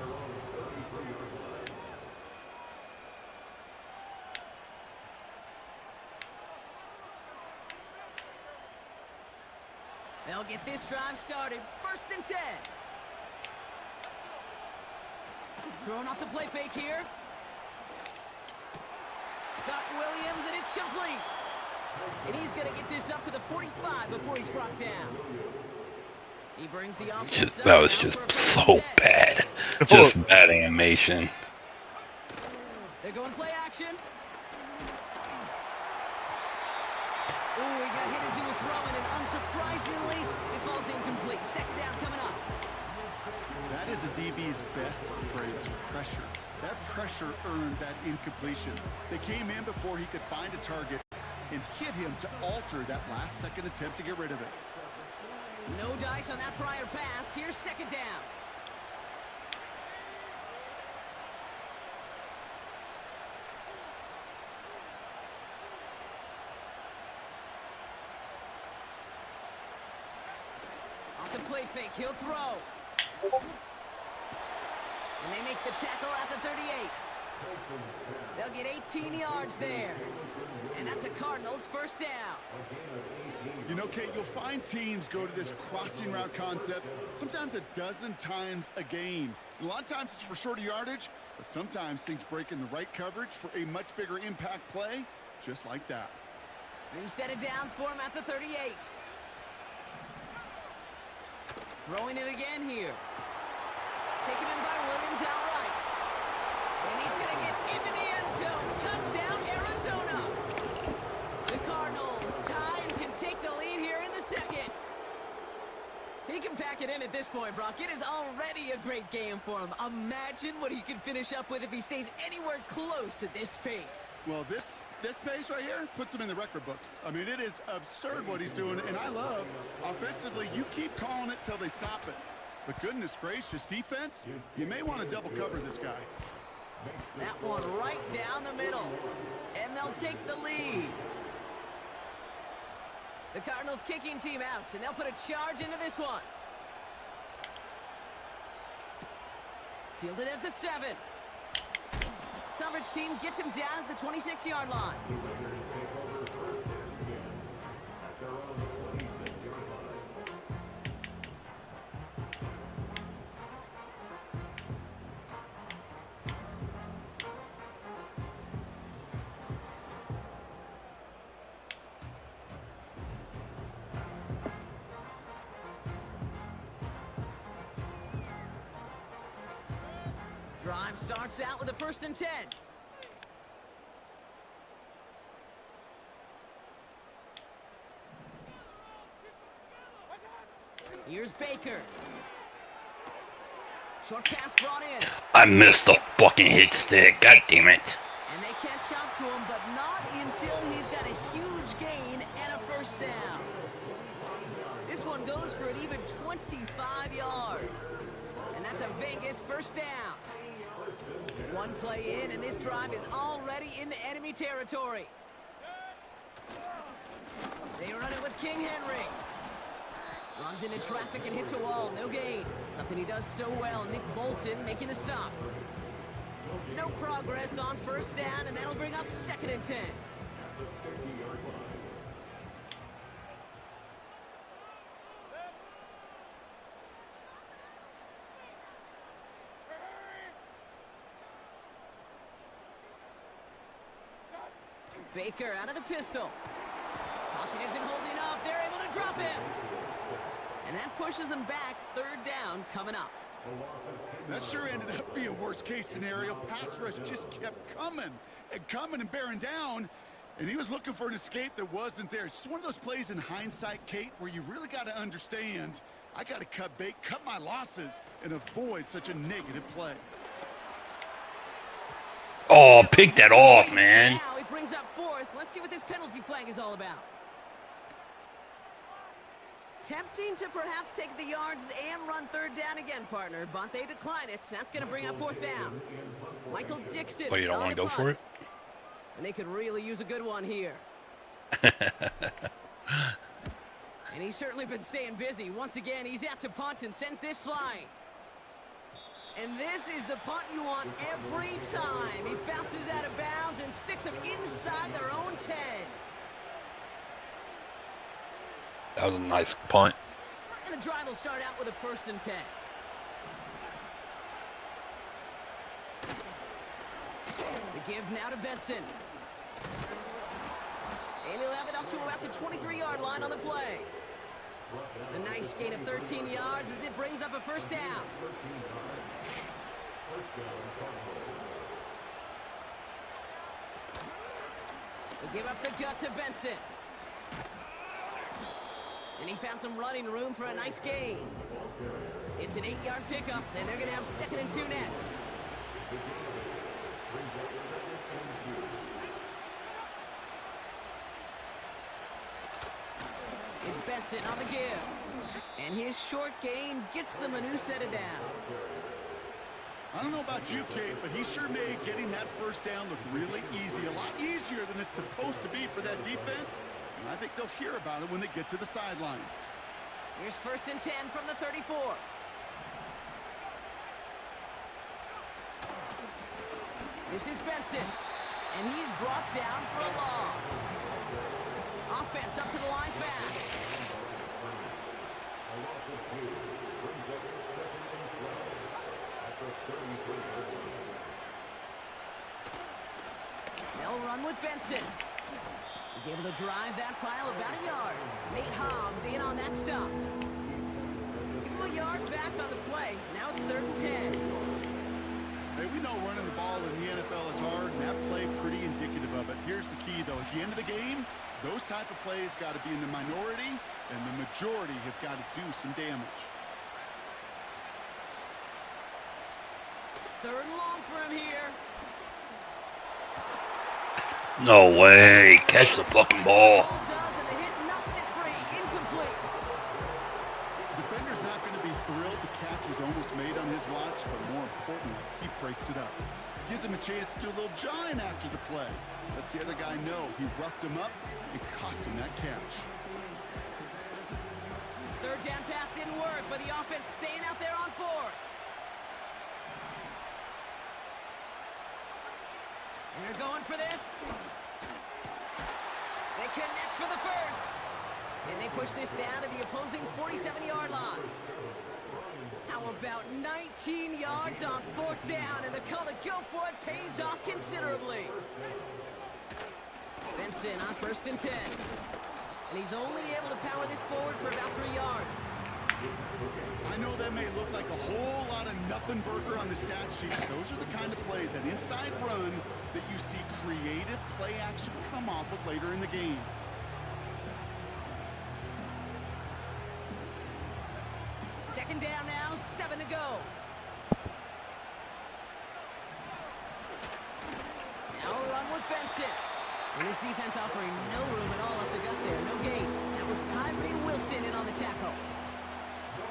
They'll get this drive started. 1st and 10. Throwing off the play fake here. Got Williams, and it's complete. And he's going to get this up to the 45 before he's brought down. He brings the offense up That was now just for a so 1st and 10. bad. Just bad animation. They're going play action. Ooh, he got hit as he was throwing, and unsurprisingly, it falls incomplete. 2nd down coming up. That is a DB's best phrase, pressure. That pressure earned that incompletion. They came in before he could find a target and hit him to alter that last-second attempt to get rid of it. No dice on that prior pass. Here's 2nd down. Off the play fake, he'll throw. And they make the tackle at the 38. They'll get 18 yards there. And that's a Cardinals 1st down. You know, Kate, you'll find teams go to this crossing route concept sometimes a dozen times a game. A lot of times it's for shorter yardage, but sometimes things break in the right coverage for a much bigger impact play, just like that. New set of downs for him at the 38. Throwing it again here. Taken in by Williams outright. And he's going to get into the end zone. Touchdown, Arizona. The Cardinals tie and can take the lead here in the second. He can pack it in at this point, Brock. It is already a great game for him. Imagine what he could finish up with if he stays anywhere close to this pace. Well, this pace right here puts him in the record books. I mean, it is absurd what he's doing, and I love offensively, you keep calling it till they stop it. But goodness gracious, defense, you may want to double cover this guy. That one right down the middle. And they'll take the lead. The Cardinals kicking team out, and they'll put a charge into this one. Fielded at the 7. Coverage team gets him down at the 26-yard line. Drive starts out with a 1st and 10. Here's Baker. Short pass brought in. I missed the fucking hit stick. God damn it. And they catch up to him, but not until he's got a huge gain and a 1st down. This one goes for an even 25 yards. And that's a Vegas 1st down. One play in, and this drive is already into enemy territory. They run it with King Henry. Runs into traffic and hits a wall. No gain. Something he does so well. Nick Bolton making the stop. No progress on 1st down, and that'll bring up 2nd and 10. Baker out of the pistol. Pocket isn't holding up. They're able to drop him. And that pushes them back. 3rd down coming up. That sure ended up being a worst-case scenario. Pass rush just kept coming and bearing down. And he was looking for an escape that wasn't there. It's just one of those plays in hindsight, Kate, where you really got to understand, I got to cut my losses and avoid such a negative play. Oh, pick that off, man. Now it brings up 4th. Let's see what this penalty flag is all about. Tempting to perhaps take the yards and run 3rd down again, partner, but they decline it. That's going to bring up 4th down. Michael Dixon. Oh, you don't want to go for it? And they could really use a good one here. And he's certainly been staying busy. Once again, he's out to punt and sends this flying. And this is the punt you want every time. He bounces out of bounds and sticks them inside their own 10. That was a nice punt. And the drive will start out with a 1st and 10. The give now to Benson. And he'll have it up to about the 23-yard line on the play. A nice gain of 13 yards as it brings up a 1st down. They give up the gut to Benson. And he found some running room for a nice gain. It's an 8-yard pickup, and they're going to have 2nd and 2 next. It's Benson on the give. And his short gain gets them a new set of downs. I don't know about you, Kate, but he sure made getting that 1st down look really easy. A lot easier than it's supposed to be for that defense. And I think they'll hear about it when they get to the sidelines. Here's 1st and 10 from the 34. This is Benson. And he's brought down for a loss. Offense up to the line fast. They'll run with Benson. He's able to drive that pile about a yard. Nate Hobbs in on that stop. Give him a yard back on the play. Now it's 3rd and 10. Hey, we know running the ball in the NFL is hard, and that play pretty indicative of it. Here's the key, though. At the end of the game, those type of plays got to be in the minority and the majority have got to do some damage. Third and long for him here. No way. Catch the fucking ball. Does, and the hit knocks it free. Incomplete. Defender's not going to be thrilled the catch was almost made on his watch, but more importantly, he breaks it up. Gives him a chance to do a little jawing after the play. Lets the other guy know he roughed him up and cost him that catch. Third down pass didn't work, but the offense staying out there on fourth. They're going for this. They connect for the first. And they push this down to the opposing 47-yard line. How about 19 yards on fourth down, and the call to go for it pays off considerably. Benson on 1st and 10. And he's only able to power this forward for about 3 yards. I know that may look like a whole lot of nothing burger on the stat sheet, but those are the kind of plays, that inside run, that you see creative play action come off of later in the game. Second down now, 7 to go. Now a run with Benson. And his defense offering no room at all up the gut there. No gain. That was Tyree Wilson in on the tackle.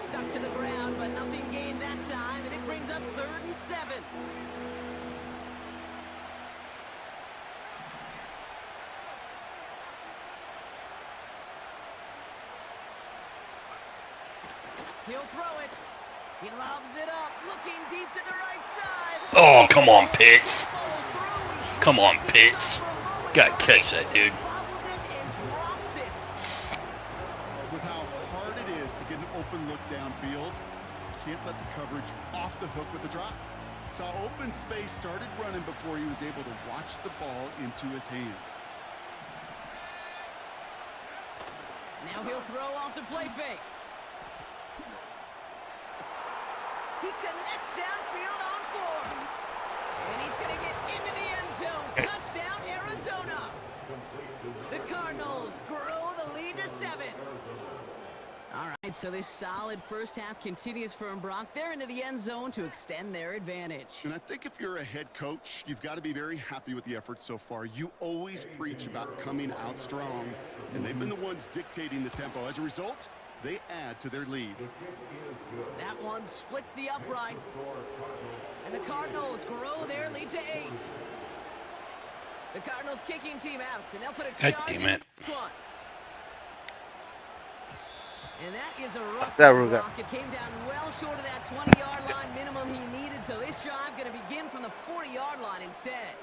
Stuck to the ground, but nothing gained that time, and it brings up 3rd and 7. He'll throw it. He lobs it up, looking deep to the right side. Oh, come on, Pitts. Come on, Pitts. Gotta catch that, dude. Bobbled it and drops it. With how hard it is to get an open look downfield, can't let the coverage off the hook with the drop. Saw open space, started running before he was able to watch the ball into his hands. Now he'll throw off the play fake. He connects downfield on 4. And he's going to get into the end zone. Touchdown, Arizona. The Cardinals grow the lead to 7. All right, so this solid first half continues for Brock. They're into the end zone to extend their advantage. And I think if you're a head coach, you've got to be very happy with the effort so far. You always preach about coming out strong, and they've been the ones dictating the tempo. As a result, they add to their lead. That one splits the uprights. And the Cardinals grow their lead to 8. The Cardinals kicking team out, and they'll put a God charge damn in it. front. And that is a rough That one, was- Brock. It came down well short of that 20-yard line minimum he needed, so this drive going to begin from the 40-yard line instead.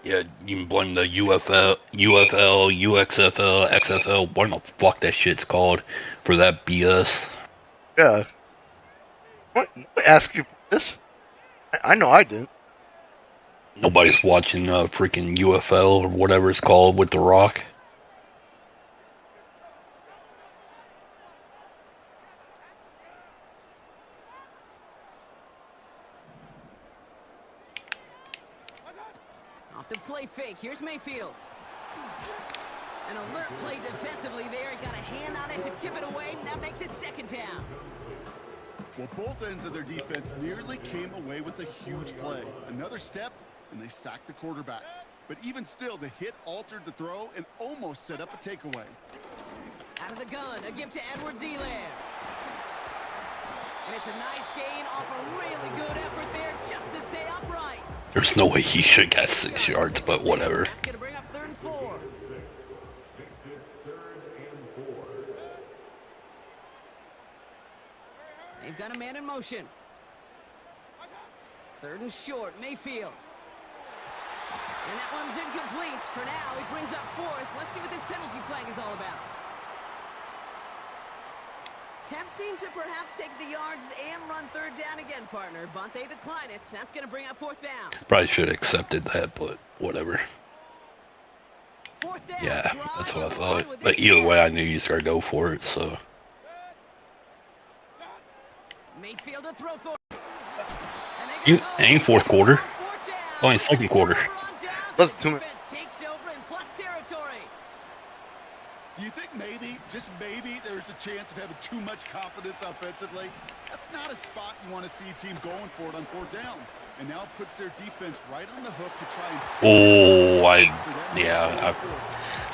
Yeah, you can blame the UFL, UXFL, XFL, what the fuck that shit's called, for that BS. Yeah. What? Ask you this? I know I didn't. Nobody's watching freaking UFL or whatever it's called with The Rock. Off the play fake. Here's Mayfield. An alert play defensively there. He got a hand on it to tip it away. That makes it 2nd down. Well, both ends of their defense nearly came away with a huge play. Another step, and they sacked the quarterback. But even still, the hit altered the throw and almost set up a takeaway. Out of the gun, a give to Edwards-Helaire. And it's a nice gain off a really good effort there just to stay upright. There's no way he should have got 6 yards, but whatever. That's going to bring up 3rd and 4. They've got a man in motion. 3rd and short, Mayfield. And that one's incomplete. For now, it brings up 4th. Let's see what this penalty flag is all about. Tempting to perhaps take the yards and run 3rd down again, partner, but they decline it. That's going to bring up 4th down. Probably should have accepted that, but whatever. 4th down. Yeah, Drive that's what I on the thought. line with But this either shot. way, I knew you was going to go for it, so. Mayfield to throw for it. And You they go. ain't 4th quarter. 4th down. Only 2nd quarter. On downs, That's too much. Defense takes over in plus territory. Do you think maybe, just maybe, there's a chance of having too much confidence offensively? That's not a spot you want to see a team going for it on 4th down. And now it puts their defense right on the hook to try and...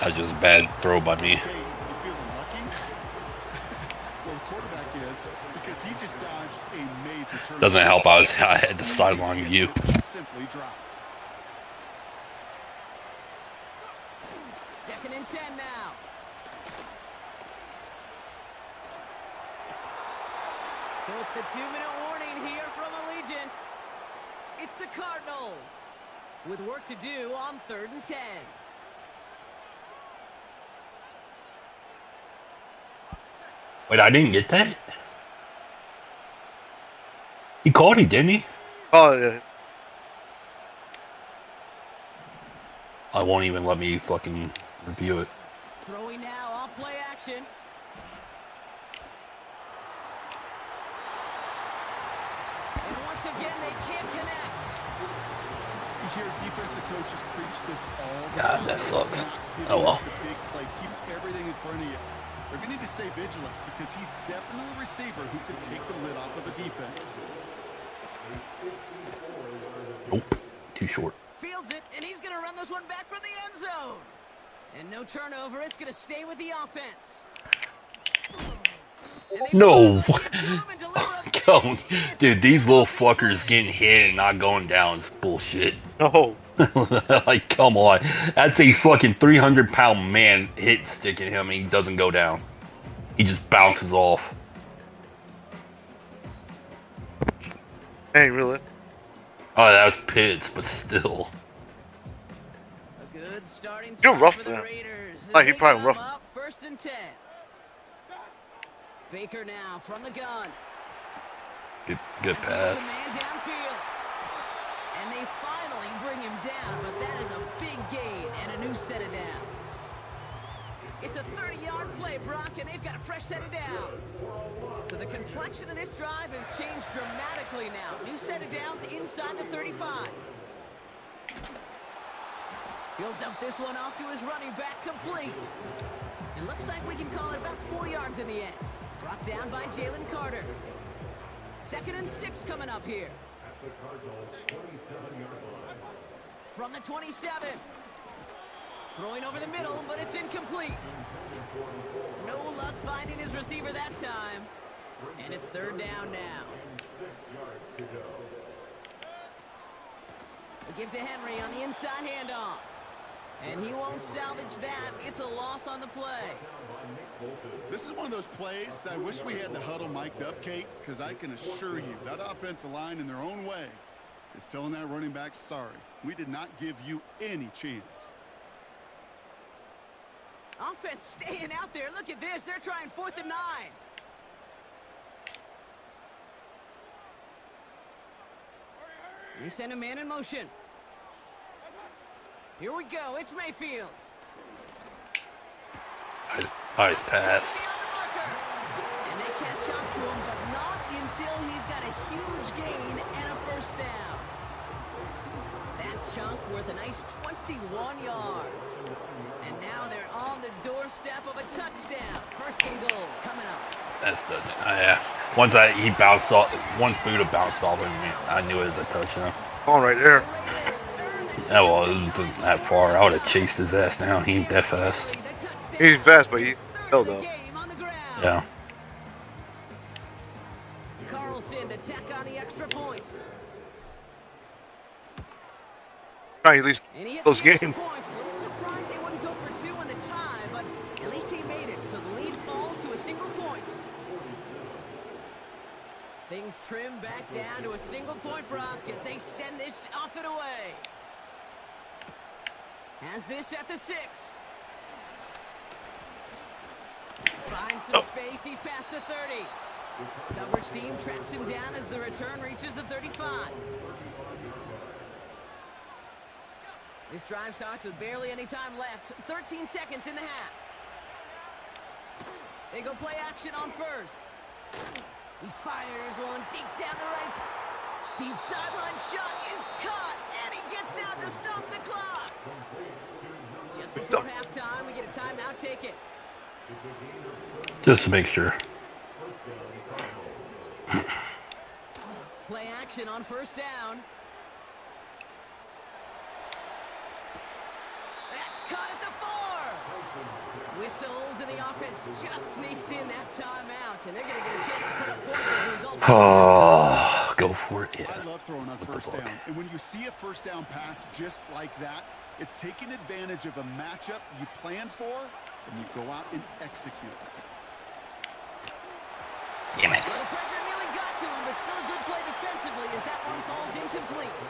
That was just a bad throw by me. Hey, you feeling lucky? Well, the quarterback is, because he just dodged a major turn. Doesn't help. I had the sideline view. Simply dropped. 2nd and 10 now. So it's the 2-minute warning here from Allegiant. It's the Cardinals with work to do on 3rd and 10. Wait, I didn't get that? He called it, didn't he? Oh, yeah. I won't even let me fucking review it. Throwing now off play action. And once again, they can't connect. You hear defensive coaches preach this all the God, time. that sucks. Not Oh, well. the big play. Keep everything in front of you. They're going to need to stay vigilant because he's definitely a receiver who can take the lid off of a defense. Nope. Too short. Fields it, and he's going to run this one back from the end zone. And no turnover. It's going to stay with the offense. No. Go. Dude, these little fuckers getting hit and not going down is bullshit. No. Like, come on. That's a fucking 300-pound man hit sticking him and he doesn't go down. He just bounces off. Hey, really? Oh, that was Pitts, but still. A good starting You're spot rough, for the man. Raiders. Like, he probably rough. Up 1st and 10. Baker now from the gun. Good pass. Man downfield. And they finally bring him down, but that is a big gain and a new set of downs. It's a 30-yard play, Brock, and they've got a fresh set of downs. So the complexion of this drive has changed dramatically now. New set of downs inside the 35. He'll dump this one off to his running back, complete. It looks like we can call it about 4 yards in the end. Brought down by Jalen Carter. 2nd and 6 coming up here. At the Cardinals' 27-yard line. From the 27. Throwing over the middle, but it's incomplete. No luck finding his receiver that time. And it's 3rd down now. 6 yards to go. They give to Henry on the inside handoff. And he won't salvage that. It's a loss on the play. This is one of those plays that I wish we had the huddle mic'd up, Kate, because I can assure you that offensive line in their own way is telling that running back, sorry, we did not give you any chance. Offense staying out there. Look at this. They're trying 4th and 9. They send a man in motion. Here we go. It's Mayfield. Nice pass. And they catch up to him, but not until he's got a huge gain and a 1st down. That chunk worth a nice 21 yards. And now they're on the doorstep of a touchdown. 1st and goal coming up. That's doesn't. Yeah. Once he bounced off, once Buddha bounced off of me, I knew it was a touchdown. On right there. Yeah, well, it wasn't that far. I would have chased his ass down. He ain't that fast. He's fast, but he held up. Yeah. Carlson to tack on the extra points. Trying at least And he hit close the extra game. points. A little surprised they wouldn't go for 2 in the tie, but at least he made it. So the lead falls to a single point. Things trim back down to a single point, Brock, as they send this off and away. Has this at the 6. Finds some space. He's past the 30. Coverage team tracks him down as the return reaches the 35. This drive starts with barely any time left. 13 seconds in the half. They go play action on 1st. He fires one deep down the right. Deep sideline shot is caught, and he gets out to stop the clock. Just before halftime, we get a timeout taken. Just to make sure. Play action on first down. That's caught at the 4. Whistles, and the offense just sneaks in that timeout, and they're going to get a chance to put up points as a result. Oh, go for it. Yeah. I love throwing on first down. And when you see a first down pass just like that, it's taking advantage of a matchup you plan for, and you go out and execute. Damn it. Well, the pressure nearly got to him, but still a good play defensively as that one falls incomplete.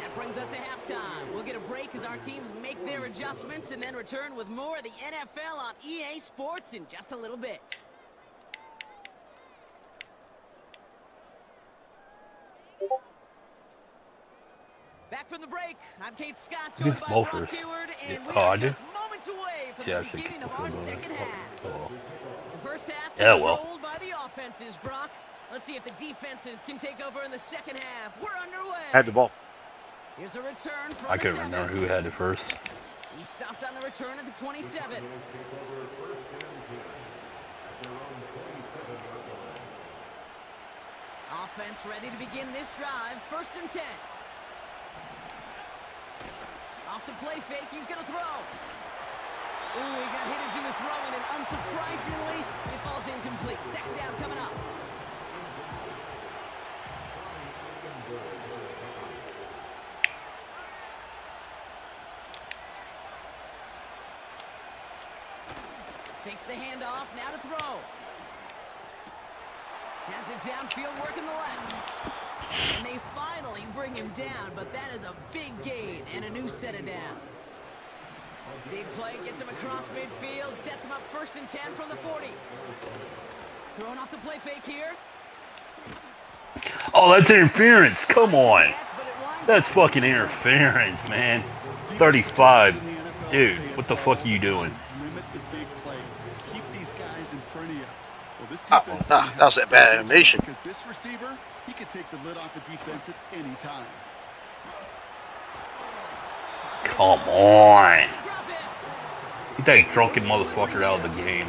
That brings us to halftime. We'll get a break as our teams make their adjustments and then return with more of the NFL on EA Sports in just a little bit. Back from the break, I'm Kate Scott, joined by Brock Stewart, and we are just moments away from the beginning of our second half. The first half controlled by the offenses, Brock. Let's see if the defenses can take over in the second half. We're underway. Had the ball. Here's a return from I couldn't remember who had it first. He stopped on the return at the 27. Offense ready to begin this drive. 1st and 10. Off the play fake, he's going to throw. Ooh, he got hit as he was throwing, and unsurprisingly, it falls incomplete. Second down coming up. Fakes the handoff, now to throw. Has it downfield, working the left. And they finally bring him down, but that is a big gain and a new set of downs. Big play, gets him across midfield, sets him up 1st and 10 from the 40. Throwing off the play fake here. Oh, that's interference. Come on. That's fucking interference, man. 35. Dude, what the fuck are you doing? Limit the big play. Keep these guys in front of you. Well, this defense that was a bad animation. Because this receiver, he could take the lid off a defense at any time. Come on. Get that drunken motherfucker out of the game.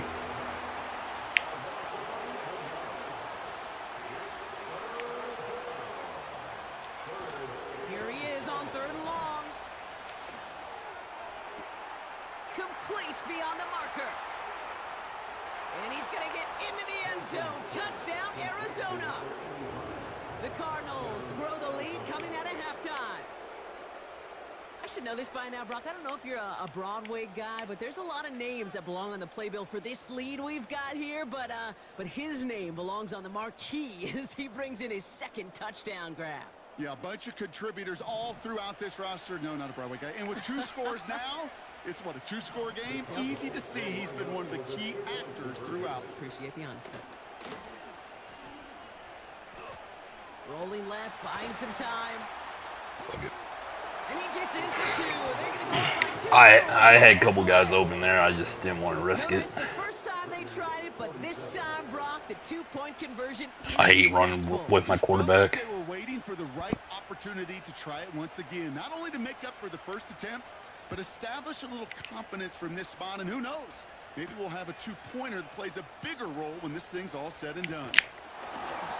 Here he is on 3rd and long. Complete beyond the marker. And he's going to get into the end zone. Touchdown, Arizona. The Cardinals grow the lead coming out of halftime. I should know this by now, Brock. I don't know if you're a Broadway guy, but there's a lot of names that belong on the playbill for this lead we've got here. But his name belongs on the marquee as he brings in his 2nd touchdown grab. Yeah, a bunch of contributors all throughout this roster. No, not a Broadway guy. And with 2 scores now, it's what, a 2-score game? Easy to see he's been one of the key actors throughout. Appreciate the honesty. Rolling left, buying some time. Okay. And he gets in for 2. They're going to go up by 2. I had a couple guys open there. I just didn't want to risk it. It's the first time they tried it, but this time, Brock, the 2-point conversion is I hate running successful. with my quarterback. They were waiting for the right opportunity to try it once again. Not only to make up for the first attempt, but establish a little confidence from this spot. And who knows, maybe we'll have a 2-pointer that plays a bigger role when this thing's all said and done.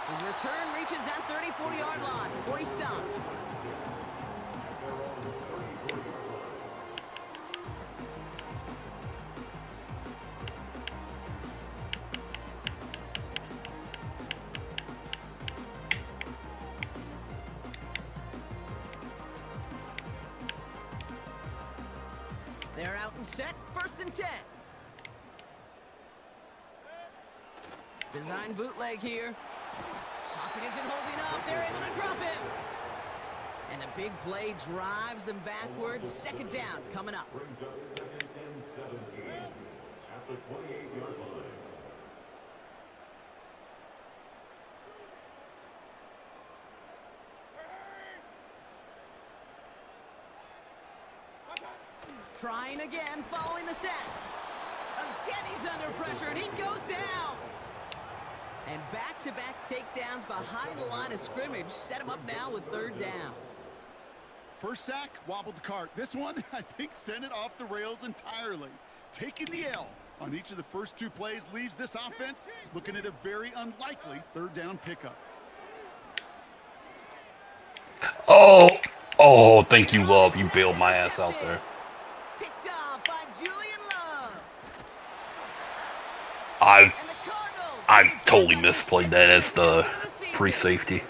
His return reaches that 30-40-yard line before he stopped. They're out and set, 1st and 10. Design bootleg here. Pocket isn't holding up. They're able to drop him. And the big play drives them backwards. 2nd down coming up. Brings up 2nd and 17 at the 28-yard line. Trying again, following the sack. Again, he's under pressure, and he goes down. And back back-to-back takedowns behind the line of scrimmage. Set him up now with 3rd down. First sack, wobbled the cart. This one, I think, sent it off the rails entirely. Taking the L on each of the first 2 plays leaves this offense looking at a very unlikely 3rd down pickup. Oh, thank you, Love. You bailed my ass out there. Picked off by Julian Love. I totally misplayed that as the free safety.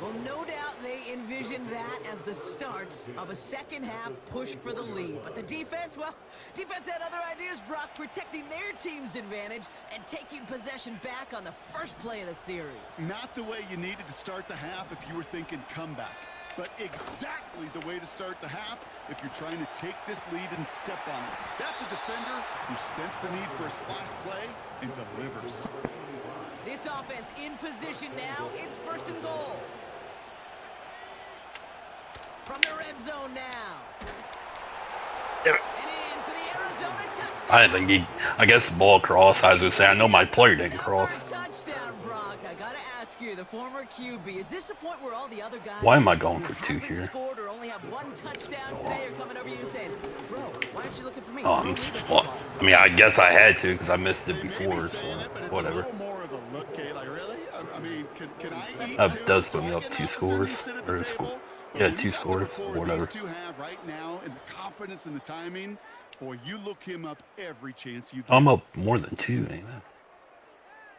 Well, no doubt they envisioned that as the start of a second-half push for the lead. But the defense, well, defense had other ideas, Brock, protecting their team's advantage and taking possession back on the first play of the series. Not the way you needed to start the half if you were thinking comeback, but exactly the way to start the half if you're trying to take this lead and step on it. That's a defender who sensed the need for a splash play and delivers. This offense in position now. It's 1st and goal. From the red zone now. And in for the Arizona touchdown. I didn't think I guess the ball crossed. I was going to say, I know my player didn't cross. Touchdown, Brock. I got to ask you, the former QB, is this a point where all the other guys... Why am I going for 2 here? ...scored or only have 1 touchdown today are coming over you saying, bro, why aren't you looking for me? Well, I mean, I guess I had to because I missed it before, so whatever. That does put me up 2 scores. Or a score. Yeah, 2 scores, whatever. Right now, and the confidence and the timing, boy, you look him up every chance you get. I'm up more than 2, ain't I?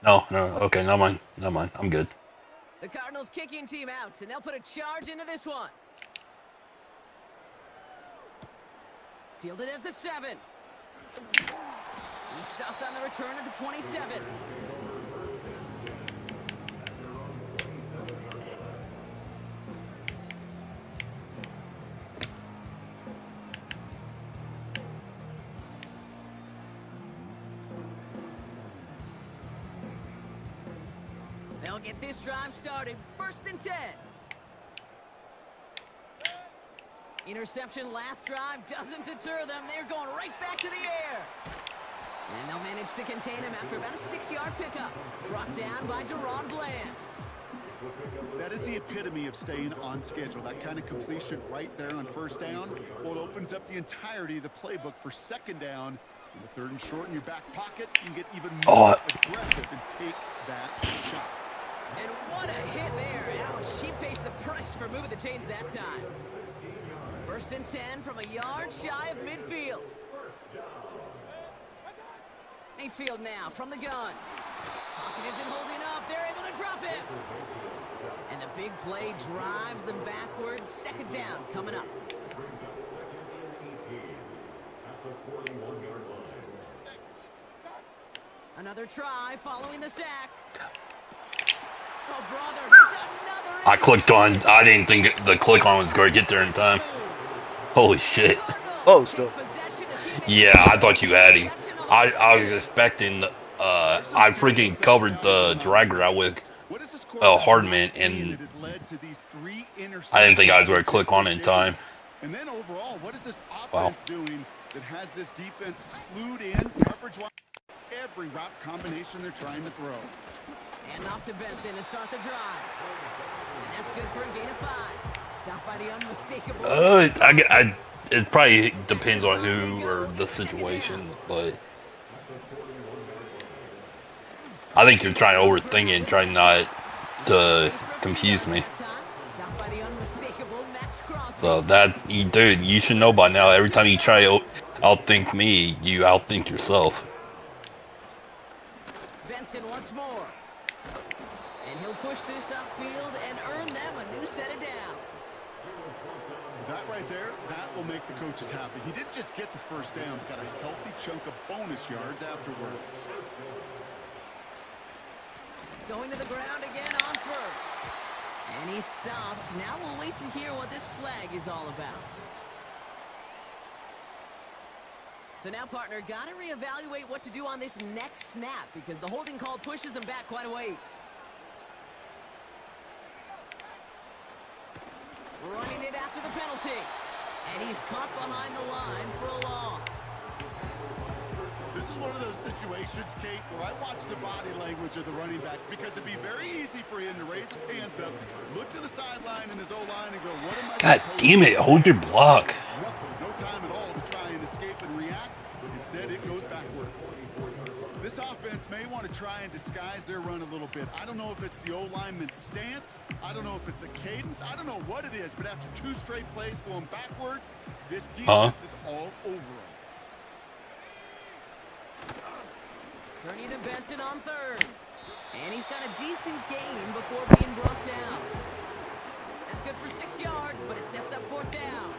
No, okay, never mind, I'm good. The Cardinals kicking team out, and they'll put a charge into this one. Fielded at the 7. He stopped on the return at the 27. They'll get this drive started. 1st and 10. Interception last drive doesn't deter them. They're going right back to the air. And they'll manage to contain him after about a 6-yard pickup. Brought down by Deron Bland. That is the epitome of staying on schedule. That kind of completion right there on 1st down. Well, it opens up the entirety of the playbook for 2nd down. In the 3rd and short in your back pocket, you can get even more aggressive and take that shot. And what a hit there. Ouch, she pays the price for moving the chains that time. 1st and 10 from a yard shy of midfield. Mayfield now from the gun. Pocket isn't holding up. They're able to drop him. And the big play drives them backwards. 2nd down coming up. Another try following the sack. Oh, brother, it's another. I clicked on, I didn't think the click on was going to get there in time. Holy shit. Oh, still. Yeah, I thought you had him. I was expecting, I freaking covered the drag route with Hardman, and I didn't think I was going to click on it in time. And then overall, what is this offense doing that has this defense clued in, coverage-wise, every route combination they're trying to throw? And off to Benson to start the drive. And that's good for a gain of 5. Stopped by the unmistakable. It probably depends on who or the situation, but I think you're trying to overthink it and trying not to confuse me. So dude, you should know by now, every time you try to outthink me, you outthink yourself. Benson once more. And he'll push this upfield and earn them a new set of downs. That right there, that will make the coaches happy. He didn't just get the 1st down, got a healthy chunk of bonus yards afterwards. Going to the ground again on 1st. And he stopped. Now we'll wait to hear what this flag is all about. So now, partner, got to reevaluate what to do on this next snap because the holding call pushes him back quite a ways. Running it after the penalty. And he's caught behind the line for a loss. This is one of those situations, Kate, where I watch the body language of the running back because it'd be very easy for him to raise his hands up, look to the sideline in his O-line and go, what am I God supposed damn to it, do? hold your block. Nothing, no time at all to try and escape and react. Instead, it goes backwards. This offense may want to try and disguise their run a little bit. I don't know if it's the O-lineman's stance. I don't know if it's a cadence. I don't know what it is, but after 2 straight plays going backwards, this defense is all over them. Turning to Benson on third. And he's got a decent gain before being brought down. That's good for 6 yards, but it sets up 4th down.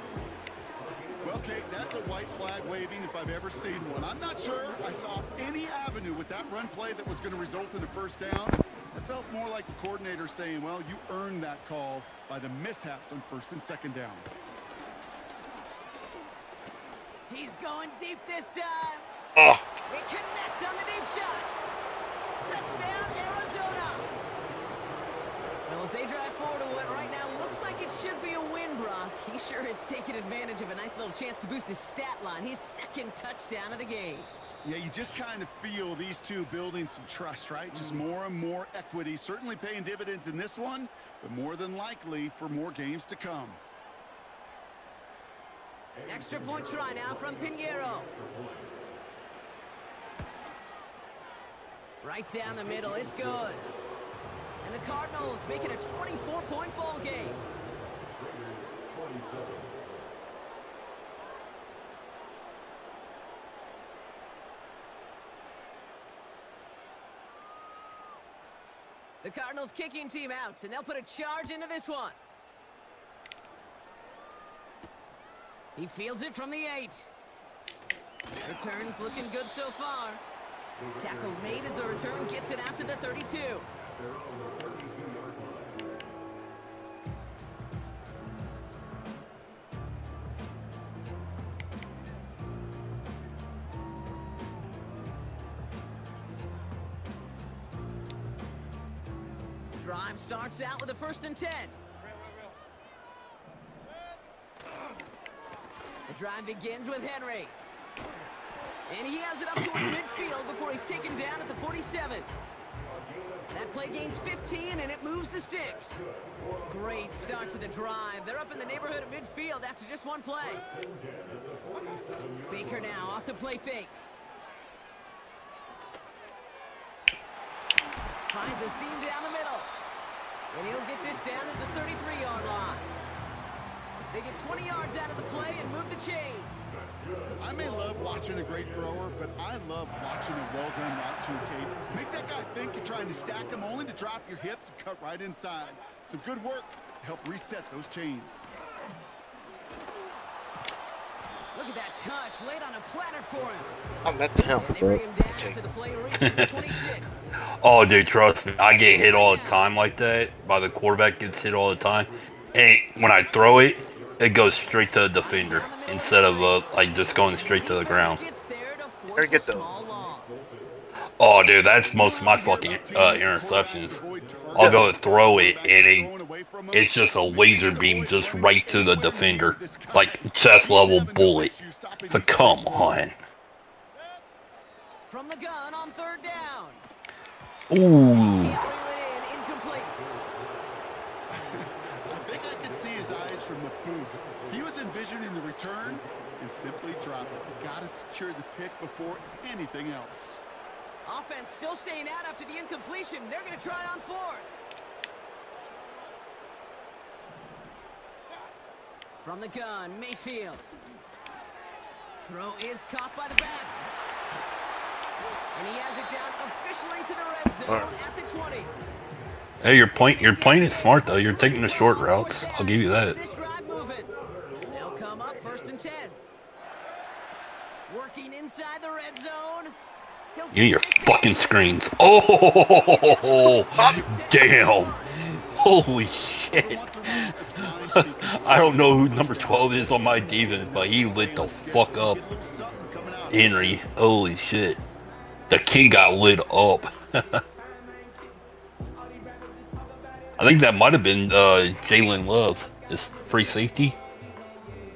Well, Kate, that's a white flag waving if I've ever seen one. I'm not sure I saw any avenue with that run play that was going to result in a 1st down. It felt more like the coordinator saying, well, you earned that call by the mishaps on 1st and 2nd down. He's going deep this time. Oh, They connect on the deep shot. Touchdown, Arizona. Well, as they drive forward to what right now looks like it should be a win, Brock. He sure has taken advantage of a nice little chance to boost his stat line. His 2nd touchdown of the game. Yeah, you just kind of feel these two building some trust, right? Just more and more equity. Certainly paying dividends in this one, but more than likely for more games to come. Extra point try now from Pinheiro. Right down the middle, it's good. And the Cardinals making a 24-point ball game. The Cardinals kicking team out, and they'll put a charge into this one. He fields it from the 8. Return's looking good so far. Tackle made as the return gets it out to the 32. Drive starts out with a 1st and 10. The drive begins with Henry. And he has it up towards midfield before he's taken down at the 47. That play gains 15, and it moves the sticks. Great start to the drive. They're up in the neighborhood of midfield after just 1 play. Baker now off the play fake. Finds a seam down the middle. And he'll get this down to the 33-yard line. They get 20 yards out of the play and move the chains. I may love watching a great thrower, but I love watching a well-done route too, Kate. Make that guy think you're trying to stack him only to drop your hips and cut right inside. Some good work to help reset those chains. Look at that touch, laid on a platter for him. I meant to him. And they bring him down after the play reaches the 26. Oh, dude, trust me. I get hit all the time like that. By the quarterback gets hit all the time. And when I throw it, it goes straight to the defender instead of like just going straight to the ground. Very good though. Oh, dude, that's most of my fucking interceptions. I'll go throw it, and it's just a laser beam just right to the defender, like chest level bullet. So come on. From the gun on 3rd down. Ooh. Incomplete. I think I could see his eyes from the booth. He was envisioning the return and simply dropped it. You got to secure the pick before anything else. Offense still staying out after the incompletion. They're going to try on 4th. From the gun, Mayfield. Throw is caught by the back. And he has it down officially to the red zone at the 20. Hey, you're playing it smart though. You're taking the short routes. I'll give you that. This drive moving. They'll come up 1st and 10. Working inside the red zone. You and your fucking screens. Oh, damn. Holy shit. I don't know who number 12 is on my defense, but he lit the fuck up. Henry. Holy shit. The king got lit up. I think that might have been Jalen Love. It's free safety.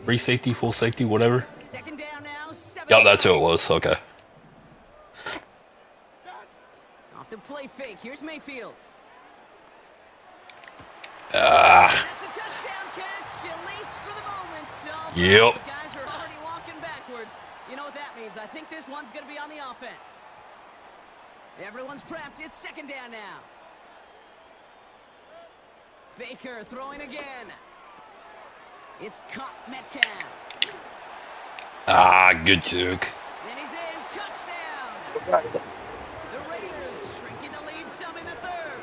Free safety, full safety, whatever. Second down now, 7. Yeah, that's who it was. Okay. Off the play fake. Here's Mayfield. Ah. That's a touchdown catch, at least for the moment. So Yep. the guys are already walking backwards. You know what that means? I think this one's going to be on the offense. Everyone's prepped. It's second down now. Baker throwing again. It's caught Metcalf. Ah, good joke. And he's in. Touchdown. The Raiders shrinking the lead some in the third.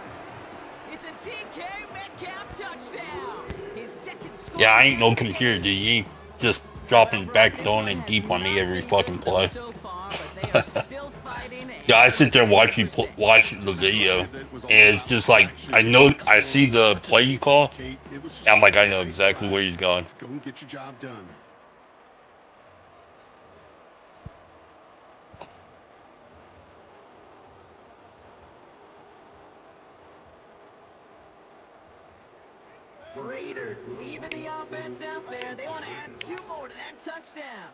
It's a DK Metcalf touchdown. His second score. Yeah, I ain't no computer, dude. You ain't just dropping back, throwing it deep on me every fucking play. So far, but they are still fighting. Yeah, I sit there and watch the video, and it's just like, I see the play you call, and I'm like, I know exactly where he's going. Go and get your job done. Raiders leaving the offense out there. They want to add 2 more to that touchdown.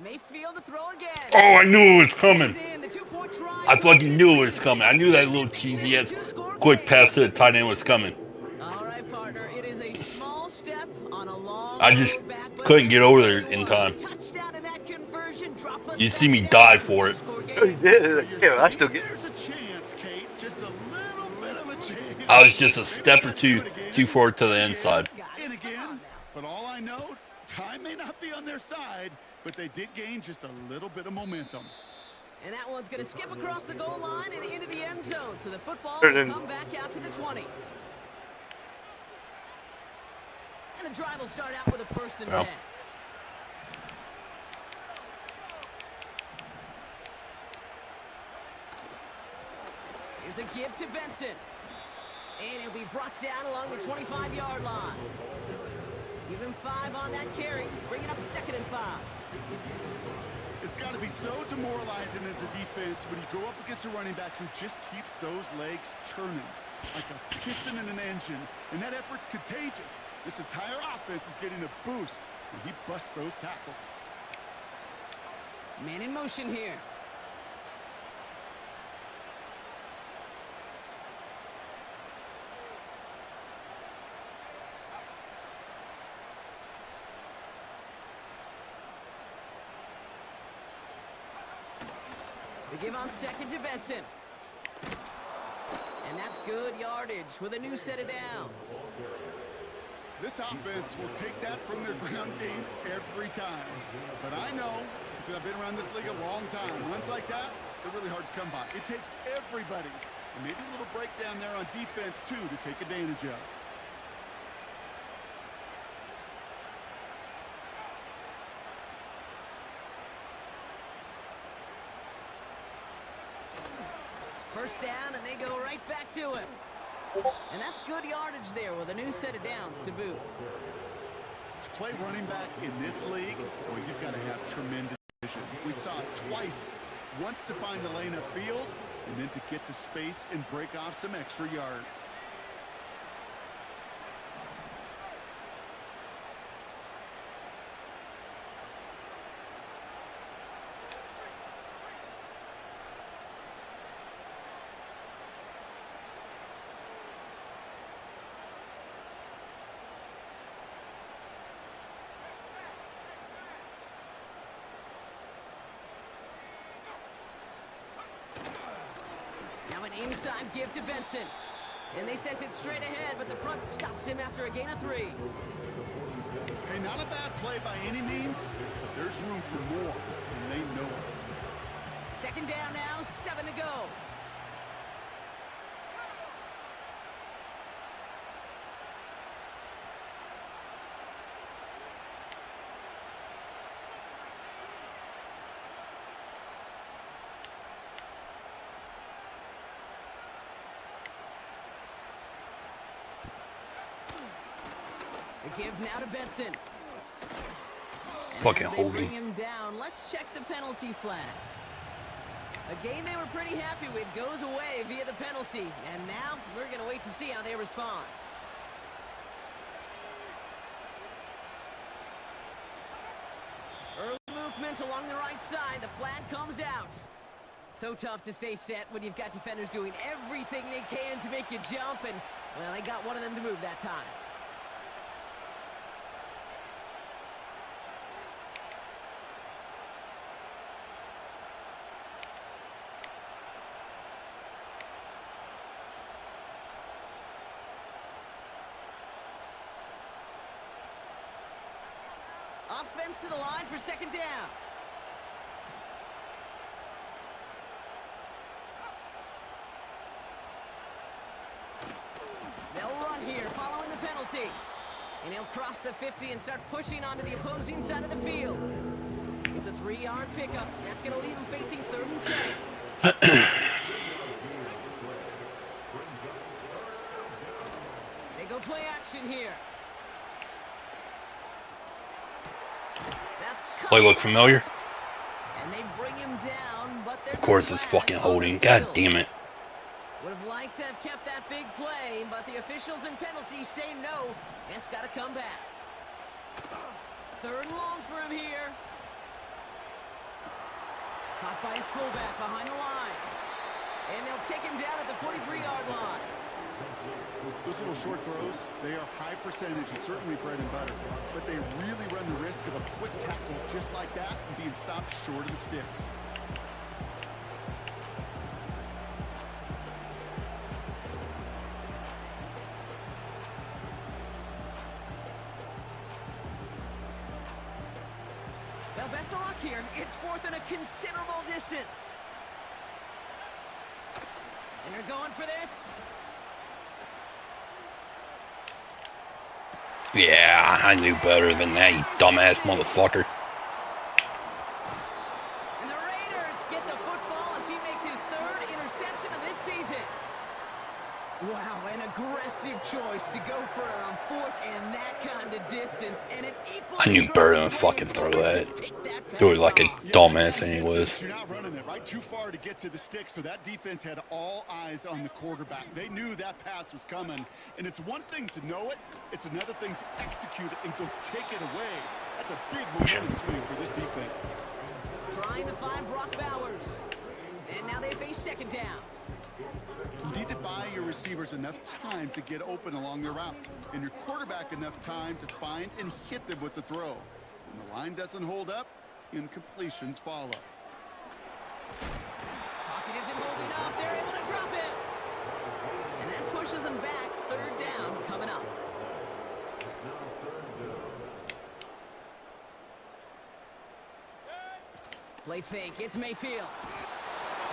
Mayfield to throw again. Oh, I knew it was coming. He's in. The 2-point try. I fucking knew it was coming. I knew that little cheesy ass quick pass to the tight end was coming. All right, partner. It is a small step on a long I just road back, but couldn't get over there in time. touchdown in that conversion. Drop us You see me back die down. for it. Two-score Yeah, game. yeah, I still get. There's a chance, Kate. Just a little bit of a chance. I was just a step or two too far to the inside. And again, but all I know, time may not be on their side, but they did gain just a little bit of momentum. And that one's going to skip across the goal line and into the end zone. So the football Sure will didn't. come back out to the 20. And the drive will start out with a 1st and Yeah. 10. Here's a give to Benson. And he'll be brought down along the 25-yard line. Give him 5 on that carry. Bring it up 2nd and 5. It's got to be so demoralizing as a defense when you go up against a running back who just keeps those legs churning like a piston in an engine, and that effort's contagious. This entire offense is getting a boost when he busts those tackles. Man in motion here. They give on 2nd to Benson. And that's good yardage with a new set of downs. This offense will take that from their ground game every time. But I know, because I've been around this league a long time, runs like that, they're really hard to come by. It takes everybody. And maybe a little breakdown there on defense, too, to take advantage of. First down, and they go right back to him. And that's good yardage there with a new set of downs to boot. To play running back in this league, well, you've got to have tremendous vision. We saw it twice. Once to find the lane upfield, and then to get to space and break off some extra yards. Now an inside give to Benson. And they sent it straight ahead, but the front stops him after a gain of 3. Hey, not a bad play by any means, but there's room for more, and they know it. 2nd down now, 7 to go. The give now to Benson. And Fucking as they holding. bring him down, let's check the penalty flag. A game they were pretty happy with goes away via the penalty. And now we're going to wait to see how they respond. Early movement along the right side. The flag comes out. So tough to stay set when you've got defenders doing everything they can to make you jump, and, well, they got one of them to move that time. Offense to the line for second down. They'll run here, following the penalty. And he'll cross the 50 and start pushing onto the opposing side of the field. It's a 3-yard pickup. That's going to leave him facing 3rd and 10. They go play action here. Play look familiar? And they bring him down, but Of course it's fucking holding. God damn it. Would have liked to have kept that big play, but the officials and penalties say no, and it's got to come back. 3rd and long for him here. Caught by his fullback behind the line. And they'll take him down at the 43-yard line. Those little short throws, they are high percentage and certainly bread and butter. But they really run the risk of a quick tackle just like that and being stopped short of the sticks. Well, best of luck here. It's 4th and a considerable distance. And they're going for this. Yeah, I knew better than that, you dumbass motherfucker. And the Raiders get the football as he makes his 3rd interception of this season. Wow, an aggressive choice to go for it on 4th and that kind of distance. And an equal I knew better than fucking throw that. Do it like a dumbass anyways. You're not running it right too far to get to the stick, so that defense had all eyes on the quarterback. They knew that pass was coming, and it's one thing to know it, it's another thing to execute it and go take it away. That's a big momentum swing for this defense. Trying to find Brock Bowers. And now they face 2nd down. You need to buy your receivers enough time to get open along their route, and your quarterback enough time to find and hit them with the throw. When the line doesn't hold up, incompletions follow. Pocket isn't holding up. They're able to drop it. And that pushes them back. 3rd down coming up. Play fake. It's Mayfield.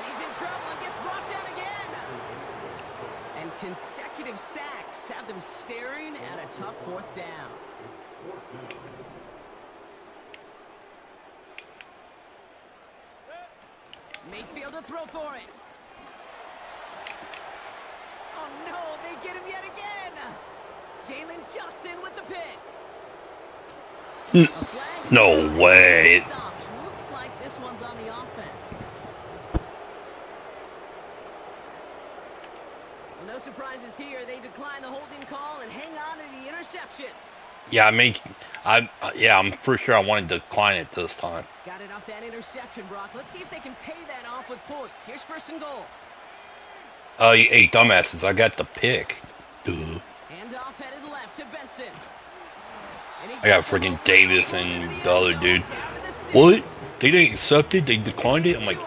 He's in trouble and gets brought down again. And consecutive sacks have them staring at a tough 4th down. Mayfield to throw for it. Oh no, they get him yet again. Jalen Johnson with the pick. No way. Looks like this one's on the offense. Well, no surprises here. They decline the holding call and hang on to the interception. Yeah, I'm pretty sure I wanted to decline it this time. Got it off that interception, Brock. Let's see if they can pay that off with points. Here's 1st and goal. Hey, dumbasses, I got the pick. Duh. Hand off headed left to Benson. I got freaking Davis and the other dude. What? They didn't accept it? They declined it? I'm like,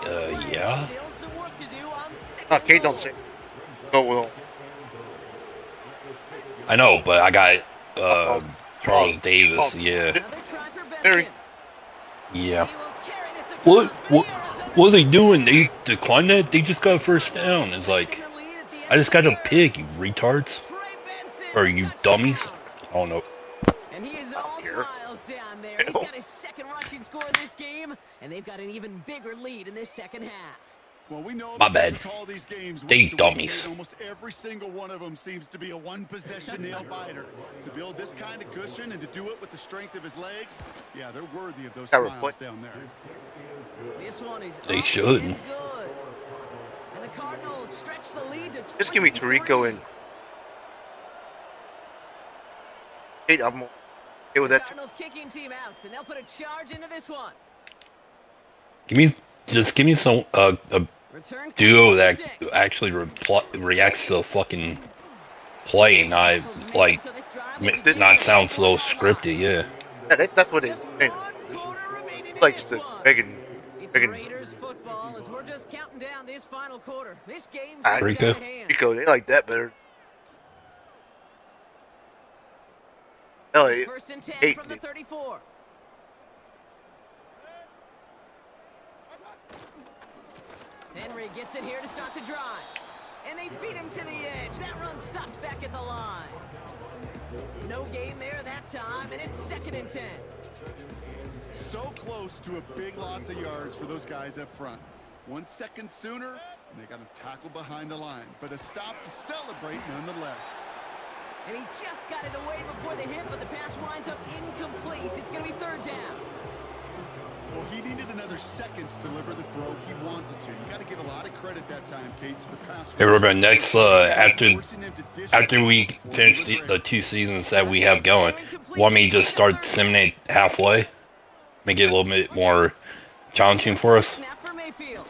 yeah. Okay, don't say. Oh, well. I know, but I got, Charles Davis, yeah. Harry. Yeah. What are they doing? They declined that? They just got a 1st down. It's like, I just got a pick, you retards. Or you dummies. I don't know. And he is all smiles down there. He's got his 2nd rushing score in this game, and they've got an even bigger lead in this 2nd half. Well, we know my bad. These games they dummies. Almost every single one of them seems to be a one-possession nail biter. To build this kind of cushion and to do it with the strength of his legs, yeah, they're worthy of those smiles down there. This one is they should. And the Cardinals stretch the lead to 23. Just give me Tarico and. Hey, I'm okay with that. Cardinals kicking team out, and they'll put a charge into this one. Give me some a Return duo that six. actually reacts to the fucking play and not like So this drive will begin not sound with so one on the line. scripted. Yeah. Yeah, that's what it Just is. one quarter remaining in Likes this the one. Megan. It's Megan. Raiders football as we're just counting down this final quarter. This game Ah, seems Rico. out of hand. Rico, they like that better. Hell, It's I first and 10 hate from the it. 34. Henry gets it here to start the drive. And they beat him to the edge. That run stopped back at the line. No gain there that time, and it's second and 10. So close to a big loss of yards for those guys up front. 1 second sooner, and they got him tackled behind the line. But a stop to celebrate nonetheless. And he just got it away before the hit, but the pass winds up incomplete. It's going to be third down. Well, he needed another second to deliver the throw he wanted to. You got to give a lot of credit that time, Kate, to the pass. Hey, Robert. Next, after we finish the 2 seasons that we have going, want me to just start disseminate halfway, make it a little bit more challenging for us. Snap for Mayfield.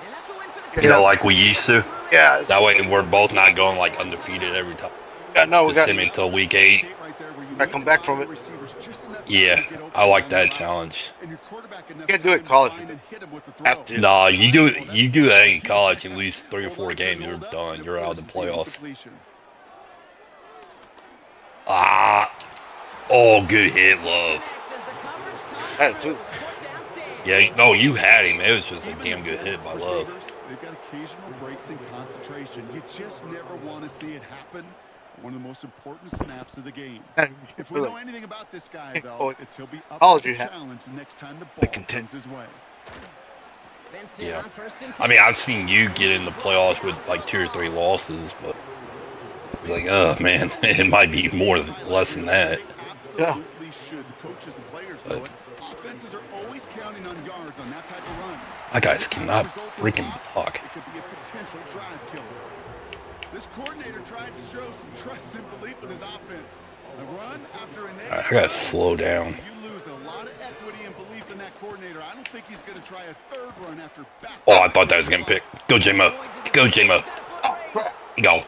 And that's a win for the You know, like we used to. Yeah, That way, we're both not going like undefeated every time. yeah, no, we Just got. send me until week 8. I come back from it. Yeah, I like that challenge. You can't do it in college. Have to. Nah, you do that in college and lose 3 or 4 games, you're done. You're out of the playoffs. Ah, oh, good hit, Love. Had to. Yeah, no, you had him. It was just a damn good hit by Love. They've got occasional breaks in concentration. You just never want to see it happen. One of the most important snaps of the game. If we know anything about this guy, though, it's he'll be up for the challenge the next time the ball comes his way. Yeah. I mean, I've seen you get in the playoffs with like 2 or 3 losses, but it's like, oh man, it might be more less than that. Yeah. Should coaches and players know it. Offenses are always counting on yards on that type of run. That guys cannot freaking fuck. It could be a potential drive killer. This coordinator tried to show some trust and belief in his offense. The run after a Right, I gotta slow down. You lose a lot of equity and belief in that coordinator. I don't think he's going to try a third run after back. Oh, I thought that was gonna pick. Go J-Mo. Go J-Mo. Go.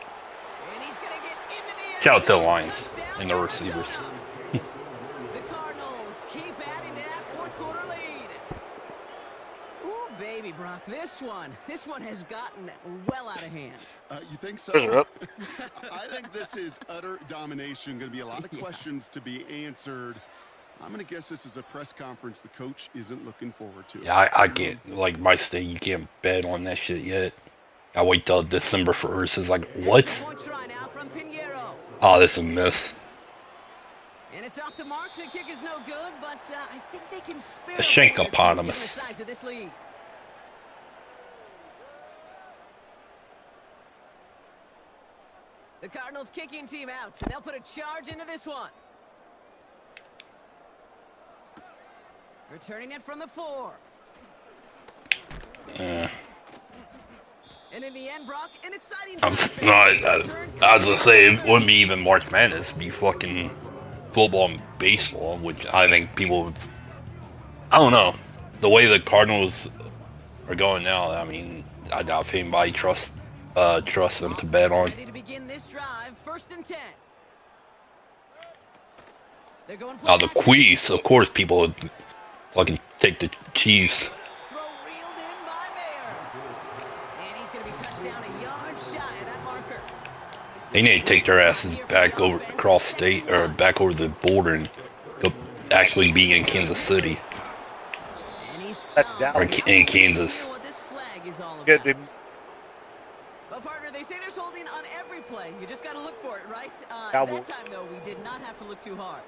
Shout out to the Lions and the receivers. The Cardinals keep adding to that fourth quarter lead. Ooh, baby, Brock, this one has gotten well out of hand. You think so? Those are up. I think this is utter domination. Going to be a lot of questions to be answered. I'm going to guess this is a press conference the coach isn't looking forward to. Yeah, I can't, like my state, you can't bet on that shit yet. I wait till December 1st. It's like, what? Oh, this is a miss. And it's off the mark. The kick is no good, but I think they can spare A shankopotamus. the size of this lead. The Cardinals kicking team out, and they'll put a charge into this one. Returning it from the 4. And in the end, Brock, an exciting I was gonna say, it wouldn't be even March Madness. It'd be fucking football and baseball, which I think people would, I don't know. The way the Cardinals are going now, I mean, I doubt if anybody trusts them to bet on. Ready to begin this drive, first and 10. They're going Now the Queefs, of course, people would fucking take the Chiefs. Throw reeled in by Mayer. And he's going to be touched down a yard shy of that marker. They need to take their asses back over across state or back over the border and go actually be in Kansas City And he's That's stopped. down. or in Kansas. You know what this flag is all Good, about. baby. Well, partner, they say there's holding on every play. You just got to look for it, right? Cowboys. That time, though, we did not have to look too hard.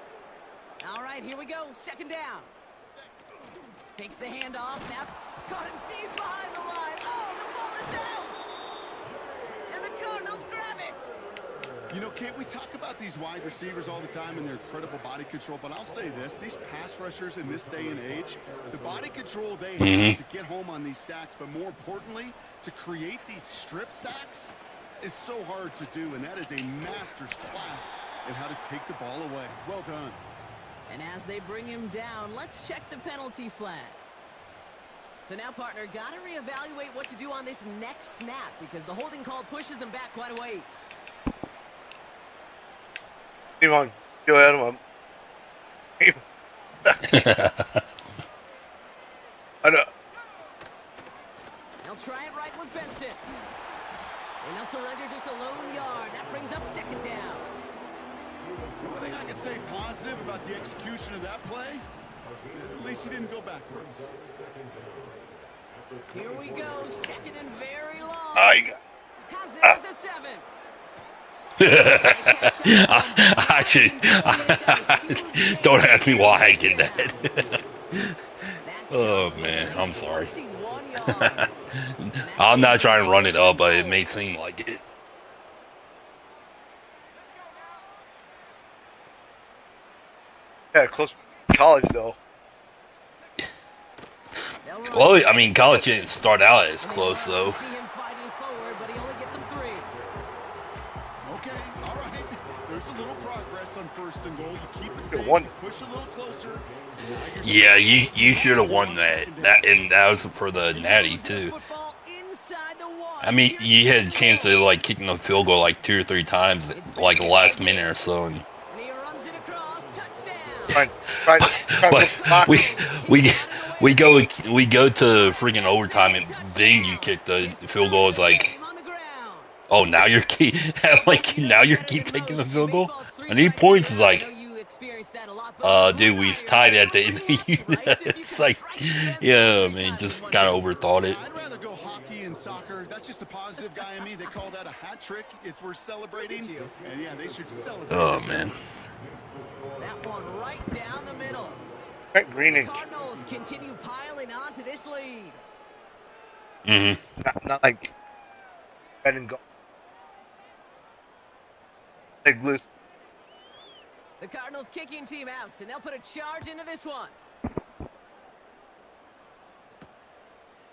All right, here we go. Second down. Takes the handoff. Now caught him deep behind the line. Oh, the ball is out. And the Cardinals grab it. You know, Kate, we talk about these wide receivers all the time and their incredible body control, but I'll say this, these pass rushers in this day and age, the body control they have to get home on these sacks, but more importantly, to create these strip sacks is so hard to do, and that is a master's class in how to take the ball away. Well done. And as they bring him down, let's check the penalty flag. So now, partner, got to reevaluate what to do on this next snap because the holding call pushes him back quite a ways. Come on, go ahead of him. I know. They'll try it right with Benson. And they'll surrender just a lone yard. That brings up second down. One thing I can say positive about the execution of that play is at least he didn't go backwards. Here we go, second and very long. I Has it at the 7. I should. Don't ask me why I did that. Oh man, I'm sorry. I'm not trying to run it up, but it may seem like it. Yeah, close to college though. Well, I mean, college didn't start out as close though. See him fighting forward, but he only gets him 3. Okay, all right. There's a little progress on first and goal. You keep it safe, One. you push a little closer. Yeah, you should have won that. And that was for the natty too. Football inside the 1. I mean, you had a chance of like kicking a field goal like 2 or 3 times, like the last minute or so. And And he runs it across, touchdown. Try but we go to freaking overtime, and then you kick the field goal. It's like, Game on the ground. oh, now you're keep taking the field goal. I need points. Is like, dude, we tied at the end of the unit. It's like, yeah, man, just kind of overthought it. I'd rather go hockey and soccer. That's just a positive guy in me. They call that a hat trick. It's worth celebrating. And yeah, they should celebrate. Oh this. man. That one right down the middle. Greening. Cardinals continue piling on to this lead. Not like red and go. Like loose. The Cardinals kicking team out, and they'll put a charge into this one.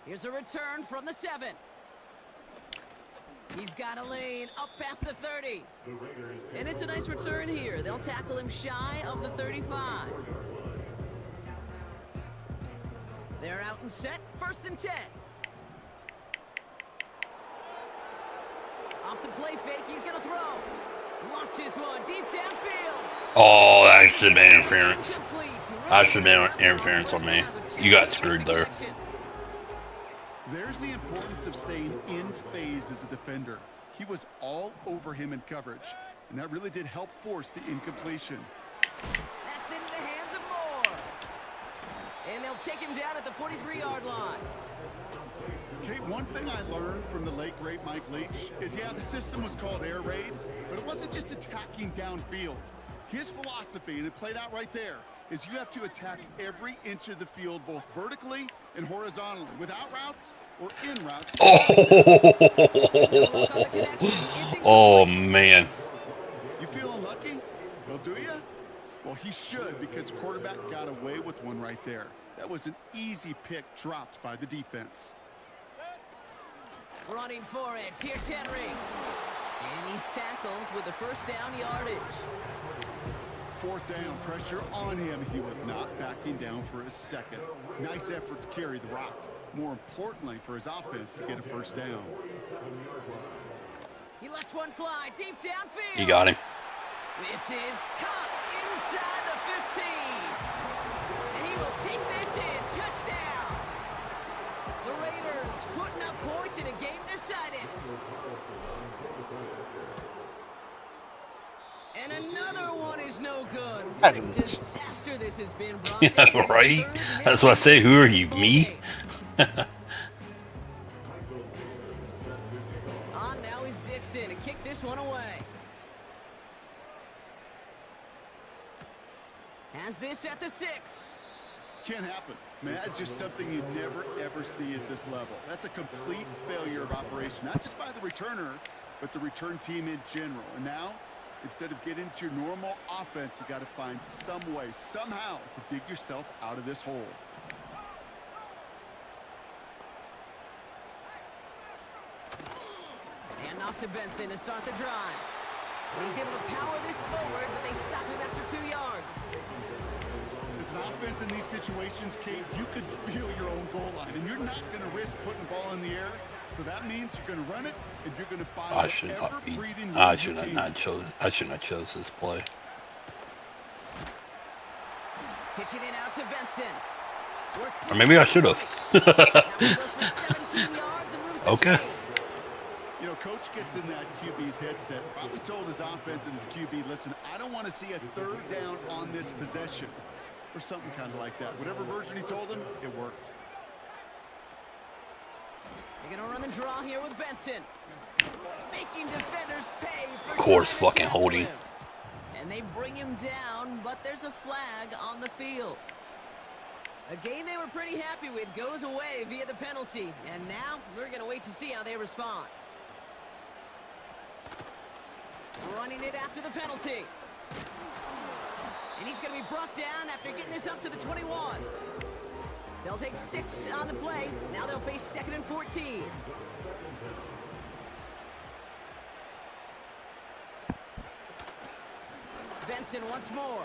Here's a return from the 7. He's got a lane up past the 30. And it's a nice return here. They'll tackle him shy of the 35. They're out and set, 1st and 10. Off the play fake, he's gonna throw. Launches one deep downfield. Oh, that should have been interference. Complete. That should have been interference on me. You got screwed there. There's the importance of staying in phase as a defender. He was all over him in coverage, and that really did help force the incompletion. That's into the hands of Moore. And they'll take him down at the 43-yard line. Okay, one thing I learned from the late, great Mike Leach is, yeah, the system was called air raid, but it wasn't just attacking downfield. His philosophy, and it played out right there, is you have to attack every inch of the field, both vertically and horizontally, without routes or in routes. Oh man. You feeling lucky? Well, do you? Well, he should, because the quarterback got away with one right there. That was an easy pick dropped by the defense. Running for it. Here's Henry. And he's tackled with the 1st down yardage. 4th down, pressure on him. He was not backing down for a second. Nice effort to carry the rock. More importantly, for his offense to get a 1st down. He lets one fly deep downfield. You got him. This is caught inside the 15. And he will take this in. Touchdown. The Raiders putting up points in a game decided. And another one is no good. What a disaster this has been, Brock. Yeah, right? That's what I say. Who are you, me? On now is Dixon to kick this one away. Has this at the 6. Can't happen. Man, that's just something you never, ever see at this level. That's a complete failure of operation, not just by the returner, but the return team in general. And now, instead of getting to your normal offense, you got to find some way, somehow, to dig yourself out of this hole. And off to Benson to start the drive. And he's able to power this forward, but they stop him after 2 yards. As an offense in these situations, Kate, you could feel your own goal line, and you're not going to risk putting the ball in the air. So that means you're going to run it, and you're going to buy I should not be. I should not chose. I shouldn't have chose this play. Pitching it out to Benson. Or maybe I should have. Okay. You know, coach gets in that QB's headset, probably told his offense and his QB, listen, I don't want to see a third down on this possession. Or something kind of like that. Whatever version he told him, it worked. They're going to run the draw here with Benson. Making defenders pay for Of course, fucking holding. And they bring him down, but there's a flag on the field. A game they were pretty happy with goes away via the penalty. And now we're going to wait to see how they respond. Running it after the penalty. And he's going to be brought down after getting this up to the 21. They'll take 6 on the play. Now they'll face 2nd and 14. Benson once more.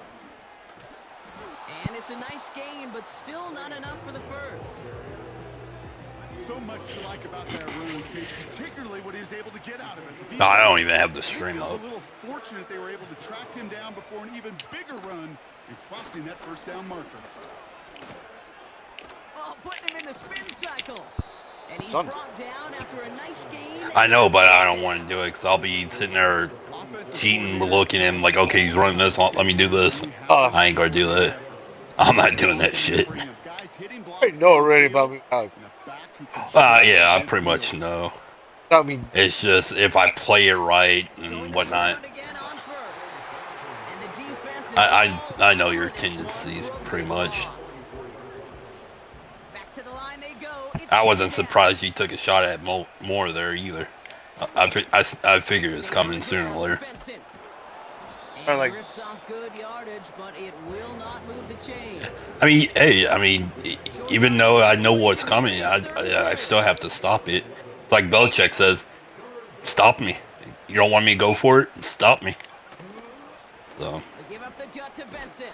And it's a nice game, but still not enough for the first. So much to like about that run, particularly what he was able to get out of it. No, I don't even have the string up. up. A little fortunate they were able to track him down before an even bigger run and crossing that first down marker. Oh, putting him in the spin cycle. And he's brought down after a nice gain. I know, but I don't want to do it because I'll be sitting there cheating, looking at him like, okay, he's running this, let me do this. I ain't gonna do that. I'm not doing that shit. I know already about me. Yeah, I pretty much know. I mean, It's just if I play it right and whatnot. I know your tendencies pretty much. I wasn't surprised you took a shot at more there either. I figured it's coming sooner or later. I like. I mean, hey, even though I know what's coming, I still have to stop it. It's like Belichick says, stop me. You don't want me to go for it? Stop me. So. They give up the gut to Benson.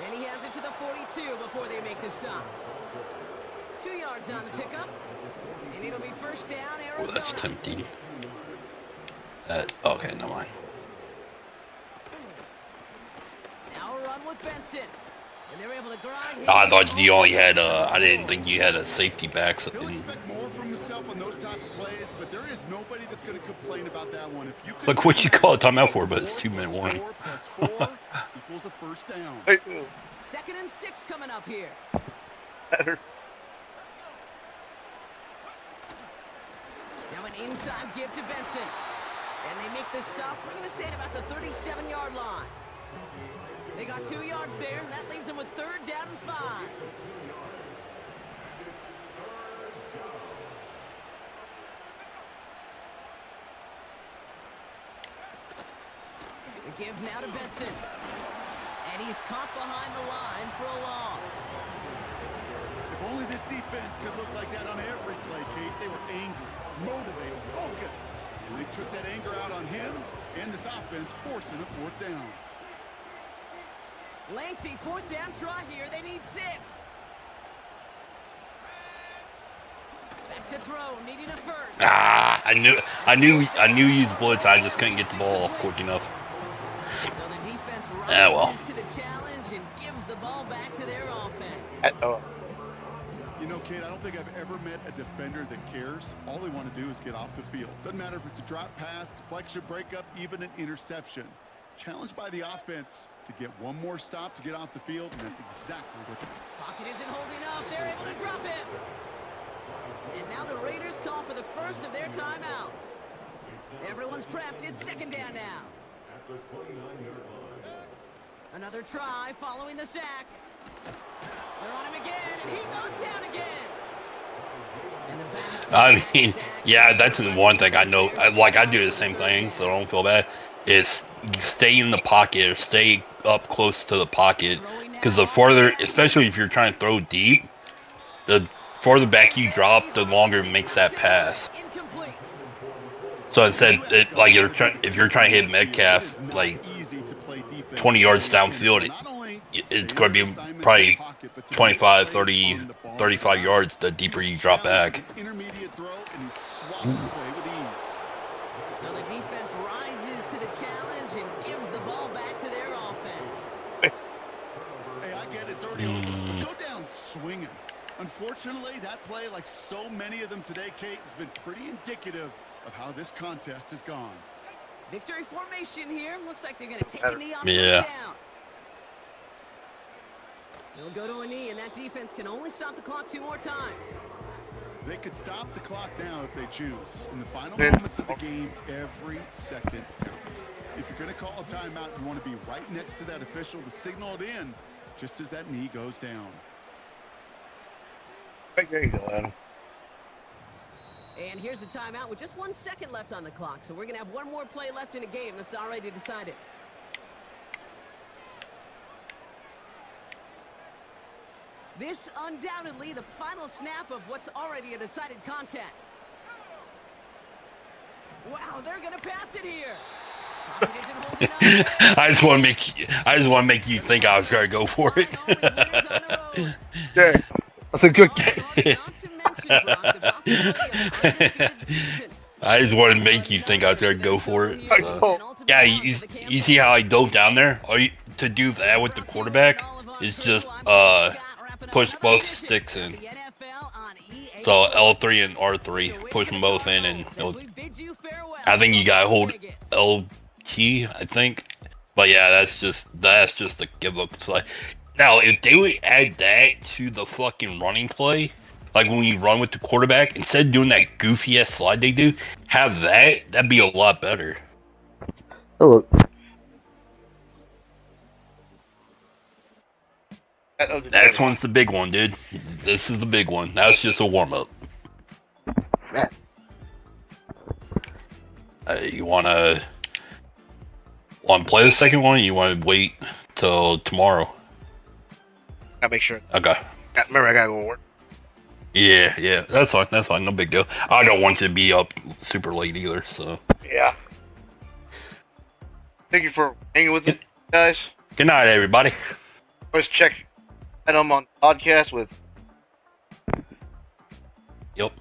And he has it to the 42 before they make the stop. 2 yards on the pickup. And it'll be first down, Arizona. Oh, that's tempting. Okay, never mind. Now a run with Benson. And they're able to grind. I thought you only had I didn't think you had a safety back. He'll expect more from himself on those type of plays, but there is nobody that's going to complain about that one. If you Look what you call a timeout for, but it's 2-minute warning. 4 + 4 equals a first down. 2nd and 6 coming up here. Better. Now an inside give to Benson. And they make the stop. We're going to say it about the 37-yard line. They got 2 yards there. That leaves them with 3rd down and 5. The give now to Benson. And he's caught behind the line for a loss. If only this defense could look like that on every play, Kate. They were angry, motivated, focused. And they took that anger out on him and this offense, forcing a 4th down. Lengthy 4th down try here. They need 6. Back to throw, needing a first. I knew you used blitz. I just couldn't get the ball quick enough. So the defense rises to the challenge and gives the ball back to their offense. You know, Kate, I don't think I've ever met a defender that cares. All they want to do is get off the field. Doesn't matter if it's a drop pass, deflection, breakup, even an interception. Challenged by the offense to get one more stop to get off the field, and that's exactly what they do. Pocket isn't holding up. They're able to drop it. And now the Raiders call for the first of their timeouts. Everyone's prepped. It's 2nd down now. Another try following the sack. They're on him again, and he goes down again. And the back I mean, yeah, that's the one thing I know. I do the same thing, so I don't feel bad. Is stay in the pocket or stay up close to the pocket, because the farther, especially if you're trying to throw deep, the farther back you drop, the longer it makes that pass. So instead, if you're trying to hit Metcalf like 20 yards downfield, it's going to be probably 25, 30, 35 yards the deeper you drop back. Intermediate throw, and he swats away with ease. So the defense rises to the challenge and gives the ball back to their offense. Hey, I get it's already over. Go down swinging. Unfortunately, that play, like so many of them today, Kate, has been pretty indicative of how this contest has gone. Victory formation here. Looks like they're going to take a knee on Yeah. first down. They'll go to a knee, and that defense can only stop the clock 2 more times. They could stop the clock now if they choose. In the final moments of the game, every second counts. If you're going to call a timeout, you want to be right next to that official to signal it in just as that knee goes down. There you go, Adam. And here's the timeout with just 1 second left on the clock. So we're going to have one more play left in a game that's already decided. This undoubtedly the final snap of what's already a decided contest. Wow, they're going to pass it here. Pocket isn't holding up. I just want to make you think I was going to go for it. Yeah, that's a good game. I just wanted to make you think I was going to go for it. So. Yeah, you see how I dove down there? To do that with the quarterback is just push both sticks in. So L3 and R3, push them both in, and I think you gotta hold LT, I think. But yeah, that's just a give up play. Now, if they would add that to the fucking running play, like when you run with the quarterback, instead of doing that goofy ass slide they do, have that'd be a lot better. Oh, look. Next one's the big one, dude. This is the big one. That's just a warm up. You wanna play the second one, or you wanna wait till tomorrow? Gotta make sure. Okay. Remember, I gotta go to work. Yeah, that's fine, no big deal. I don't want you to be up super late either, so. Yeah. Thank you for hanging with us, guys. Good night, everybody. Always check Adam on podcast with. Yep.